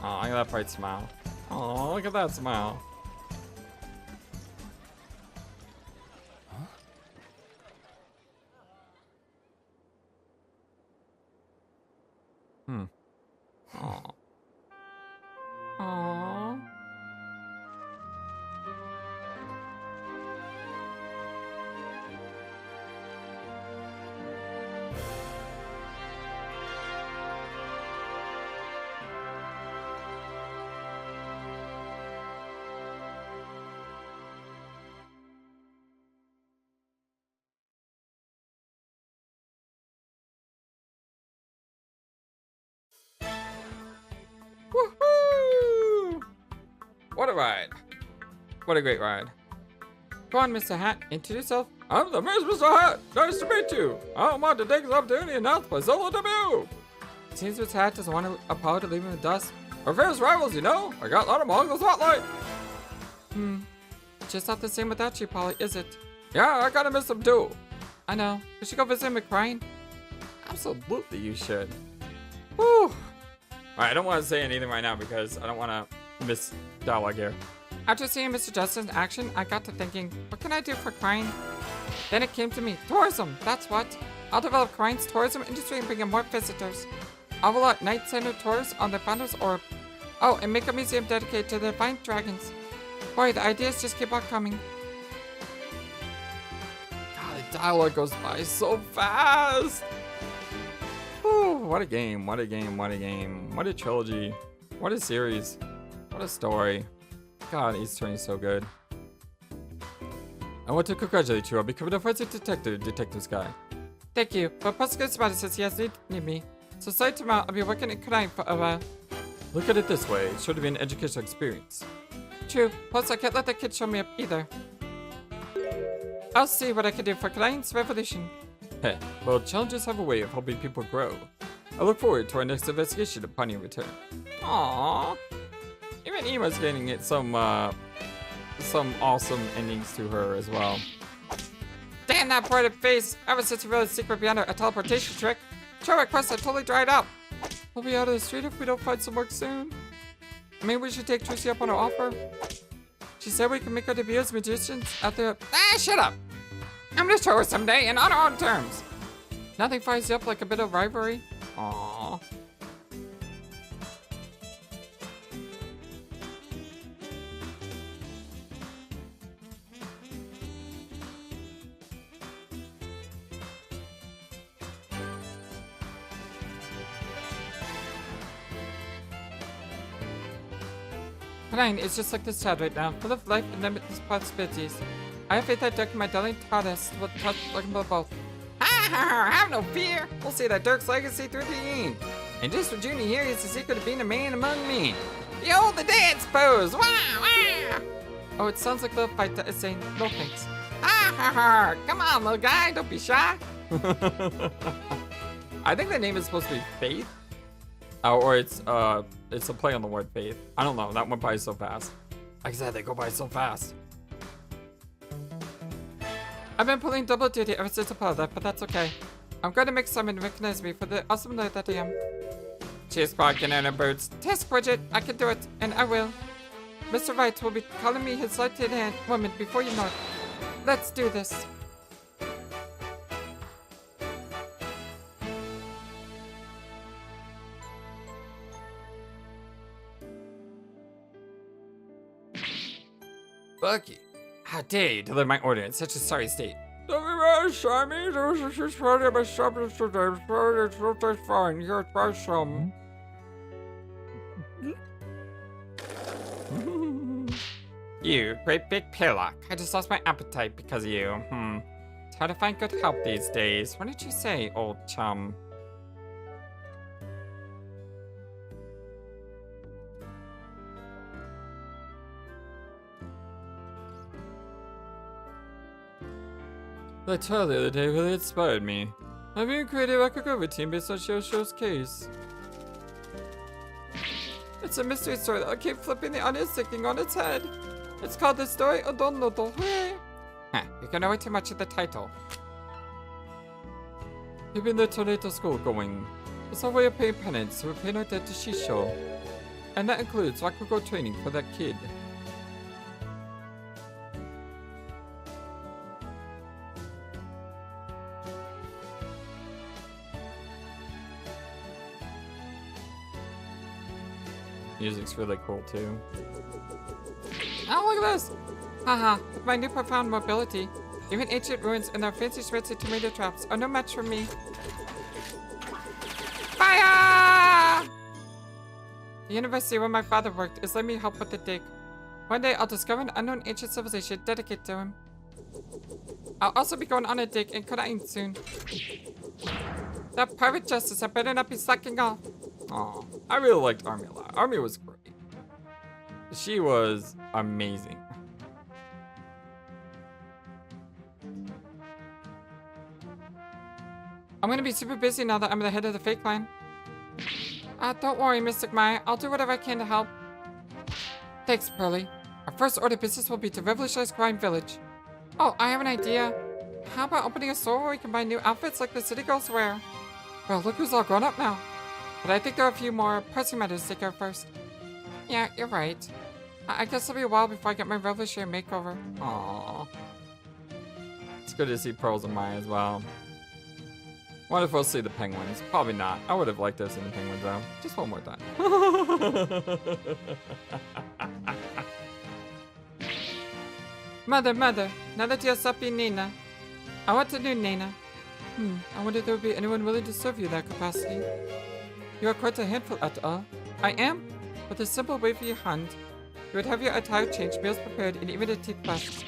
Oh, look at that bright smile. Oh, look at that smile. Aw. Aww. Woohoo! What a ride. What a great ride. Come on, Mr. Hat, introduce yourself. I'm the Mr. Hat. Nice to meet you. I want to take this opportunity to announce my solo debut. It seems Mr. Hat doesn't want Apollo to leave him in the dust. We're fierce rivals, you know. I got let him on the spotlight. Just not the same without you, Polly, is it? Yeah, I gotta miss him too. I know. We should go visit him at Khura'in. Absolutely, you should. Whew. Alright, I don't want to say anything right now because I don't want to miss dialogue here. After seeing Mr. Justice in action, I got to thinking, what can I do for Khura'in? Then it came to me, tourism, that's what. I'll develop Khura'in's tourism industry and bring in more visitors. I will let Night Center tours on the Founder's Orb. Oh, and make a museum dedicated to the Defiant Dragons. Boy, the ideas just keep on coming. God, the dialogue goes by so fast. Whew, what a game, what a game, what a game. What a trilogy. What a series. What a story. God, Ace Attorney is so good. I want to congratulate you on becoming a forensic detective, Detective Sky. Thank you, but Professor Sahdmadhi says he has need me. So sorry tomorrow, I'll be working in Khura'in for a while. Look at it this way, it's sure to be an educational experience. True, plus I can't let the kids show me up either. I'll see what I can do for Khura'in's revolution. Heh, well, challenges have a way of helping people grow. I look forward to our next investigation upon your return. Aww. Even Ima's getting it some awesome endings to her as well. Damn that brighted face! Ever since you realized the secret beyond a teleportation trick, travel requests are totally dried up. We'll be out of the street if we don't find some work soon. Maybe we should take Trucy up on her offer. She said we can make our debut as magicians at the— Ah, shut up! I'm gonna show her someday and on our own terms. Nothing fires you up like a bit of rivalry. Aww. Khura'in is just like this child right now, full of life and limitless possibilities. I have faith that Dhurke, my darling goddess, will touch like them both. Have no fear. We'll see that Dhurke's legacy through the end. And just for Junie here is the secret of being a man among men. Behold the dance pose. Wow, wow. Oh, it sounds like little fight that is saying, no thanks. Come on, little guy, don't be shy. I think the name is supposed to be Faith. Or it's a play on the word faith. I don't know, that went by so fast. Like I said, they go by so fast. I've been pulling double duty ever since Apollo left, but that's okay. I'm going to make someone recognize me for the awesome lad that I am. Cheers, Squad, get out of birds. Test, Bridget, I can do it, and I will. Mr. Wright will be calling me his lieutenant woman before you know it. Let's do this. Bucky, how dare you deliver my order in such a sorry state? Don't be mad, Sammy. There was a huge party at my shop yesterday. It's not fine. Here, try some. You great big pillock. I just lost my appetite because of you. It's hard to find good help these days. What did you say, old chum? The trial the other day really inspired me. I'm being creative. I could go with a team based on Shosho's case. It's a mystery story that'll keep flipping the onion sticking on its head. It's called The Story of Don Noto. You can know way too much of the title. Keeping the tornado school going. It's our way of paying penance to repay our debt to Shisho. And that includes Rakugo training for that kid. Music's really cool too. Oh, look at this! Haha, with my new profound mobility, even ancient ruins and their fancy shreds and tomato traps are no match for me. Fire! The university where my father worked is letting me help with the dig. One day I'll discover an unknown ancient civilization dedicated to him. I'll also be going on a dig in Khura'in soon. That private justice had better not be slacking off. Aw, I really liked Army a lot. Army was great. She was amazing. I'm gonna be super busy now that I'm the head of the fake line. Don't worry, Mystic Maya. I'll do whatever I can to help. Thanks, Pearly. Our first order of business will be to revolutionize Khura'in Village. Oh, I have an idea. How about opening a store where we can buy new outfits like the city girls wear? Well, look who's all grown up now. But I think there are a few more pressing matters to take care of first. Yeah, you're right. I guess it'll be a while before I get my revolutionary makeover. Aww. It's good to see Pearls and Maya as well. Wonder if we'll see the penguins. Probably not. I would have liked to have seen the penguins though. Just one more time. Mother, now that you're Sappy Nina, I want a new Nina. I wonder if there would be anyone willing to serve you in that capacity. You are quite a handful after all. I am? With a simple wave of your hand, you would have your attire changed, meals prepared, and even a teeth brushed.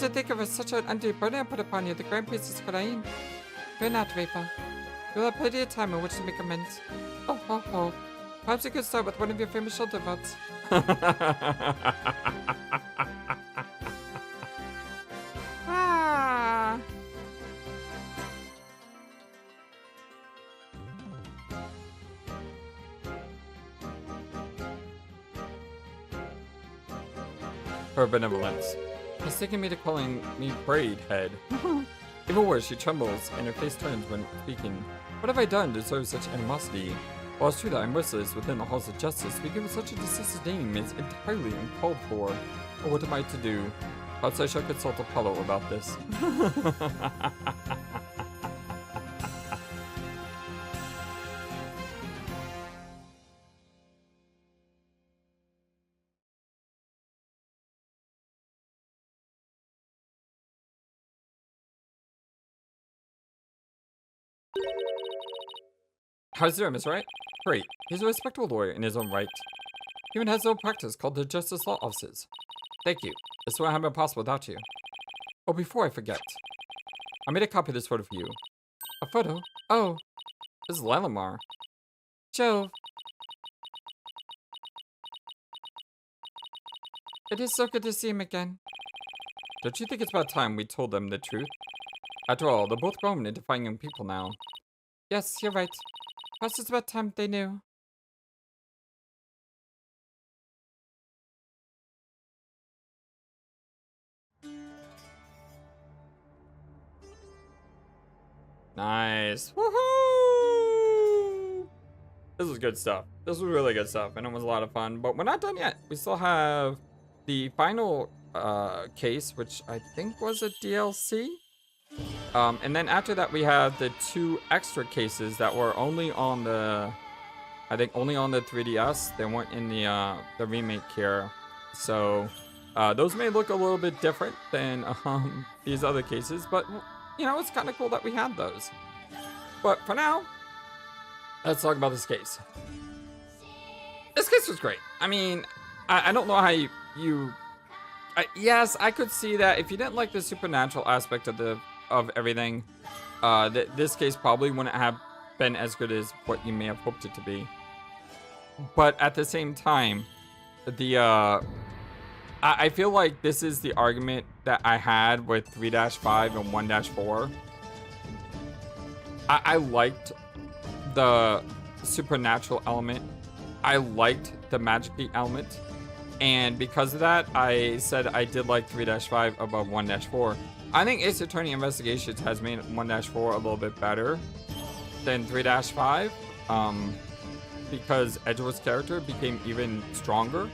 To think of such an undue burden I put upon you, the Grand Priestess Khura'in. Fear not, Rayfa. You'll have plenty of time in which to make amends. Oh, ho, ho. Perhaps you could start with one of your famous shoulder rubs. Ah! Her benevolence. He's taking me to calling me Braid Head. Even worse, she trembles and her face turns when speaking. What have I done to deserve such animosity? While it's true that I'm merciless within the halls of justice, being given such a disgusting name is entirely uncalled for. Or what am I to do? Perhaps I shall consult Apollo about this. How's there, Miss Wright? Great. He's a respectable lawyer in his own right. He even has his own practice called the Justice Law Offices. Thank you. This would have been possible without you. Oh, before I forget, I made a copy of this photo for you. A photo? Oh, this is Lalamar. Jove. It is so good to see him again. Don't you think it's about time we told them the truth? After all, they're both grown and defying young people now. Yes, you're right. Perhaps it's about time they knew. Nice. Woohoo! This was good stuff. This was really good stuff, and it was a lot of fun. But we're not done yet. We still have the final case, which I think was a DLC. And then after that, we have the 2 extra cases that were only on the, I think only on the 3DS. They weren't in the remake here. So those may look a little bit different than these other cases, but you know, it's kind of cool that we had those. But for now, let's talk about this case. This case was great. I mean, I don't know how yes, I could see that if you didn't like the supernatural aspect of everything, this case probably wouldn't have been as good as what you may have hoped it to be. But at the same time, I feel like this is the argument that I had with 3-5 and 1-4. I liked the supernatural element. I liked the magic-y element. And because of that, I said I did like 3-5 above 1-4. I think Ace Attorney Investigations has made 1-4 a little bit better than 3-5. Because Edgeworth's character became even stronger.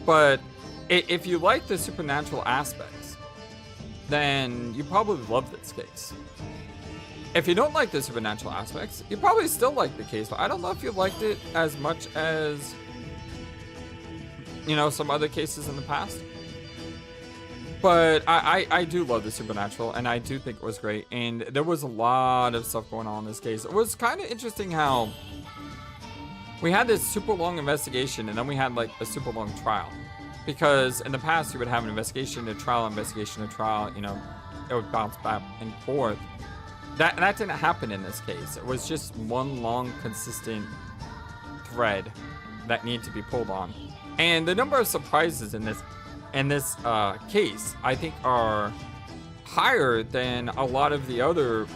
But if you like the supernatural aspects, then you probably love this case. If you don't like the supernatural aspects, you probably still like the case, but I don't know if you liked it as much as, you know, some other cases in the past. But I do love the supernatural, and I do think it was great. And there was a lot of stuff going on in this case. It was kind of interesting how we had this super long investigation, and then we had like a super long trial. Because in the past, you would have an investigation, a trial, you know, it would bounce back and forth. That didn't happen in this case. It was just one long, consistent thread that needed to be pulled on. And the number of surprises in this case, I think, are higher than a lot of the other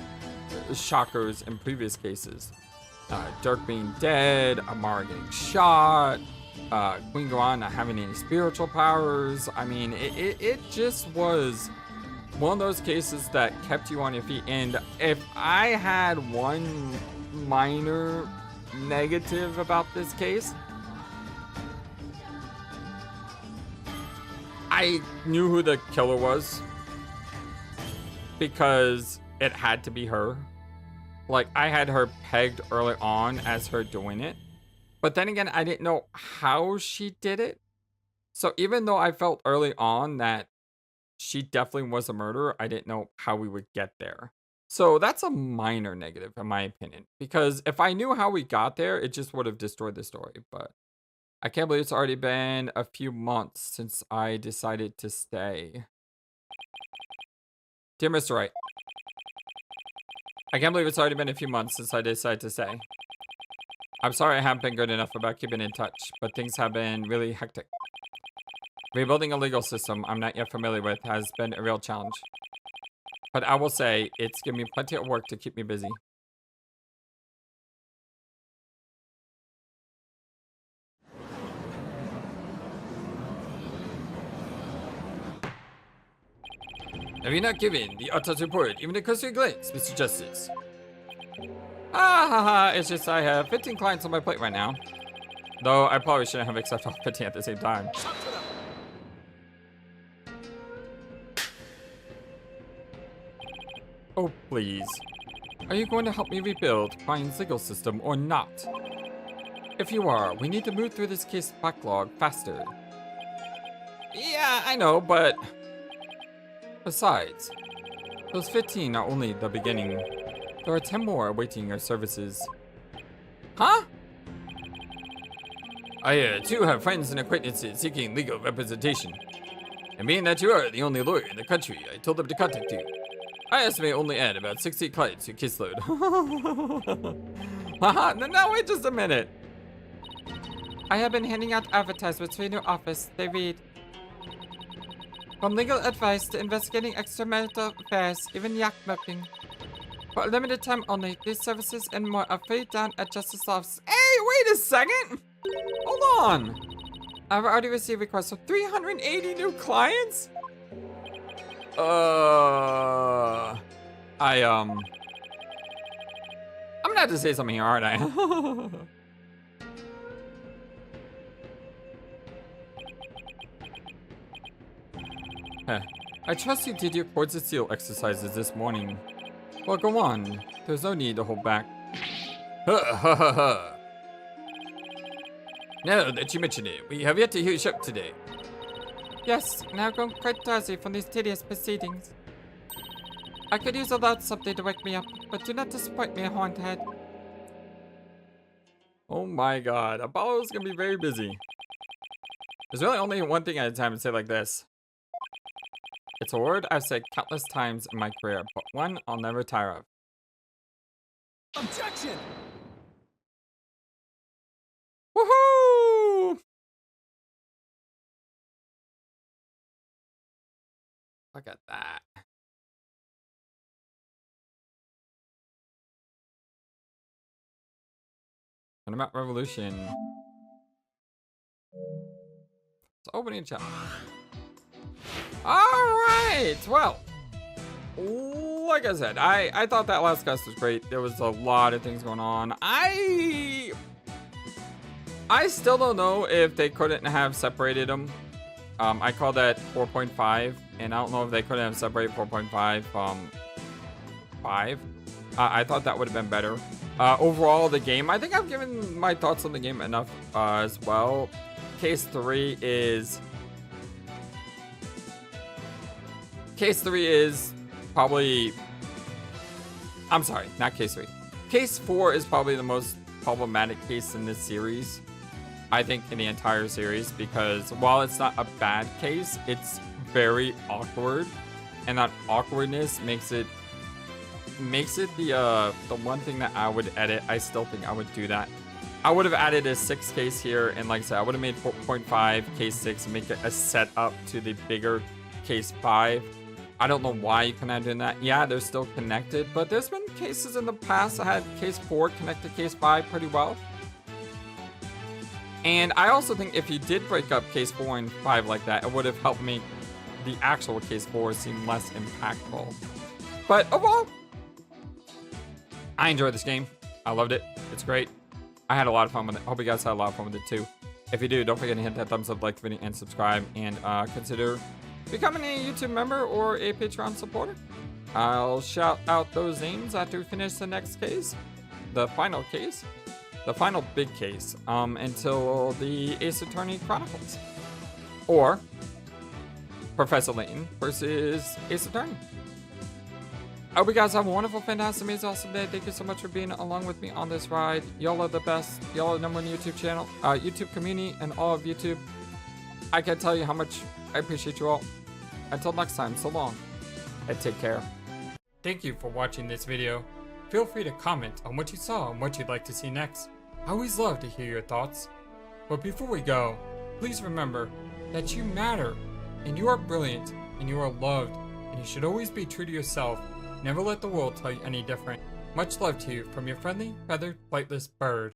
shockers in previous cases. Dhurke being dead, Amara getting shot, Queen Khura'in not having any spiritual powers. I mean, it just was one of those cases that kept you on your feet. And if I had one minor negative about this case, I knew who the killer was because it had to be her. Like, I had her pegged early on as her doing it. But then again, I didn't know how she did it. So even though I felt early on that she definitely was a murderer, I didn't know how we would get there. So that's a minor negative in my opinion. Because if I knew how we got there, it just would have destroyed the story. But I can't believe it's already been a few months since I decided to stay. Dear Mr. Wright, I can't believe it's already been a few months since I decided to stay. I'm sorry I haven't been good enough about keeping in touch, but things have been really hectic. Rebuilding a legal system I'm not yet familiar with has been a real challenge. But I will say, it's given me plenty of work to keep me busy. Have you not given the utmost report, even a cursory glance, Mr. Justice? It's just I have 15 clients on my plate right now. Though I probably shouldn't have accepted all 15 at the same time. Oh, please. Are you going to help me rebuild Khura'in's legal system or not? If you are, we need to move through this case backlog faster. Yeah, I know, but... Besides, those 15 are only the beginning. There are 10 more awaiting your services. Huh? I too have friends and acquaintances seeking legal representation. And being that you are the only lawyer in the country, I told them to contact you. I estimate only add about 60 clients to caseload. Haha, no, wait just a minute. I have been handing out advertisements for your new office. They read, from legal advice to investigating extramarital affairs, even yak milking. For a limited time only, these services and more are free down at Justice Office. Hey, wait a second! Hold on! I've already received requests for 380 new clients? I'm gonna have to say something here, aren't I? Heh. I trust you did your Cords of Steel exercises this morning. Well, go on. There's no need to hold back. Ha ha ha ha. Now that you mention it, we have yet to hear you shout today. Yes, now grown quite drowsy from these tedious proceedings. I could use a loud something to wake me up, but do not disappoint me, Horned Head. Oh my god, Apollo's gonna be very busy. There's really only one thing at a time to say like this. It's a word I've said countless times in my career, but one I'll never tire of. Objection! Woohoo! Look at that. Tournament Revolution. It's opening chapter. Alright! Well, like I said, I thought that last cast was great. There was a lot of things going on. I still don't know if they couldn't have separated them. I call that 4.5, and I don't know if they couldn't have separated 4.5 from 5. I thought that would have been better. Overall, the game, I think I've given my thoughts on the game enough as well. Case 3 is probably, I'm sorry, not case 3. Case 4 is probably the most problematic case in this series. I think in the entire series, because while it's not a bad case, it's very awkward, and that awkwardness makes it the one thing that I would edit. I still think I would do that. I would have added a 6 case here, and like I said, I would have made 4.5 case 6 and make it a setup to the bigger case 5. I don't know why you couldn't have done that. Yeah, they're still connected, but there's been cases in the past that had case 4 connect to case 5 pretty well. And I also think if you did break up case 4 and 5 like that, it would have helped make the actual case 4 seem less impactful. But overall, I enjoyed this game. I loved it. It's great. I had a lot of fun with it. Hope you guys had a lot of fun with it too. If you do, don't forget to hit that thumbs up, like the video, and subscribe. And consider becoming a YouTube member or a Patreon supporter. I'll shout out those names after we finish the next case. The final case. The final big case. Until the Ace Attorney Chronicles. Or Professor Layton versus Ace Attorney. I hope you guys have a wonderful, fantastic, amazing, awesome day. Thank you so much for being along with me on this ride. Y'all are the best. Y'all are the #1 YouTube channel, YouTube community, and all of YouTube. I can't tell you how much I appreciate you all. Until next time, so long, and take care. Thank you for watching this video. Feel free to comment on what you saw and what you'd like to see next. I always love to hear your thoughts. But before we go, please remember that you matter, and you are brilliant, and you are loved, and you should always be true to yourself. Never let the world tell you any different. Much love to you from your friendly, feathered, flightless bird.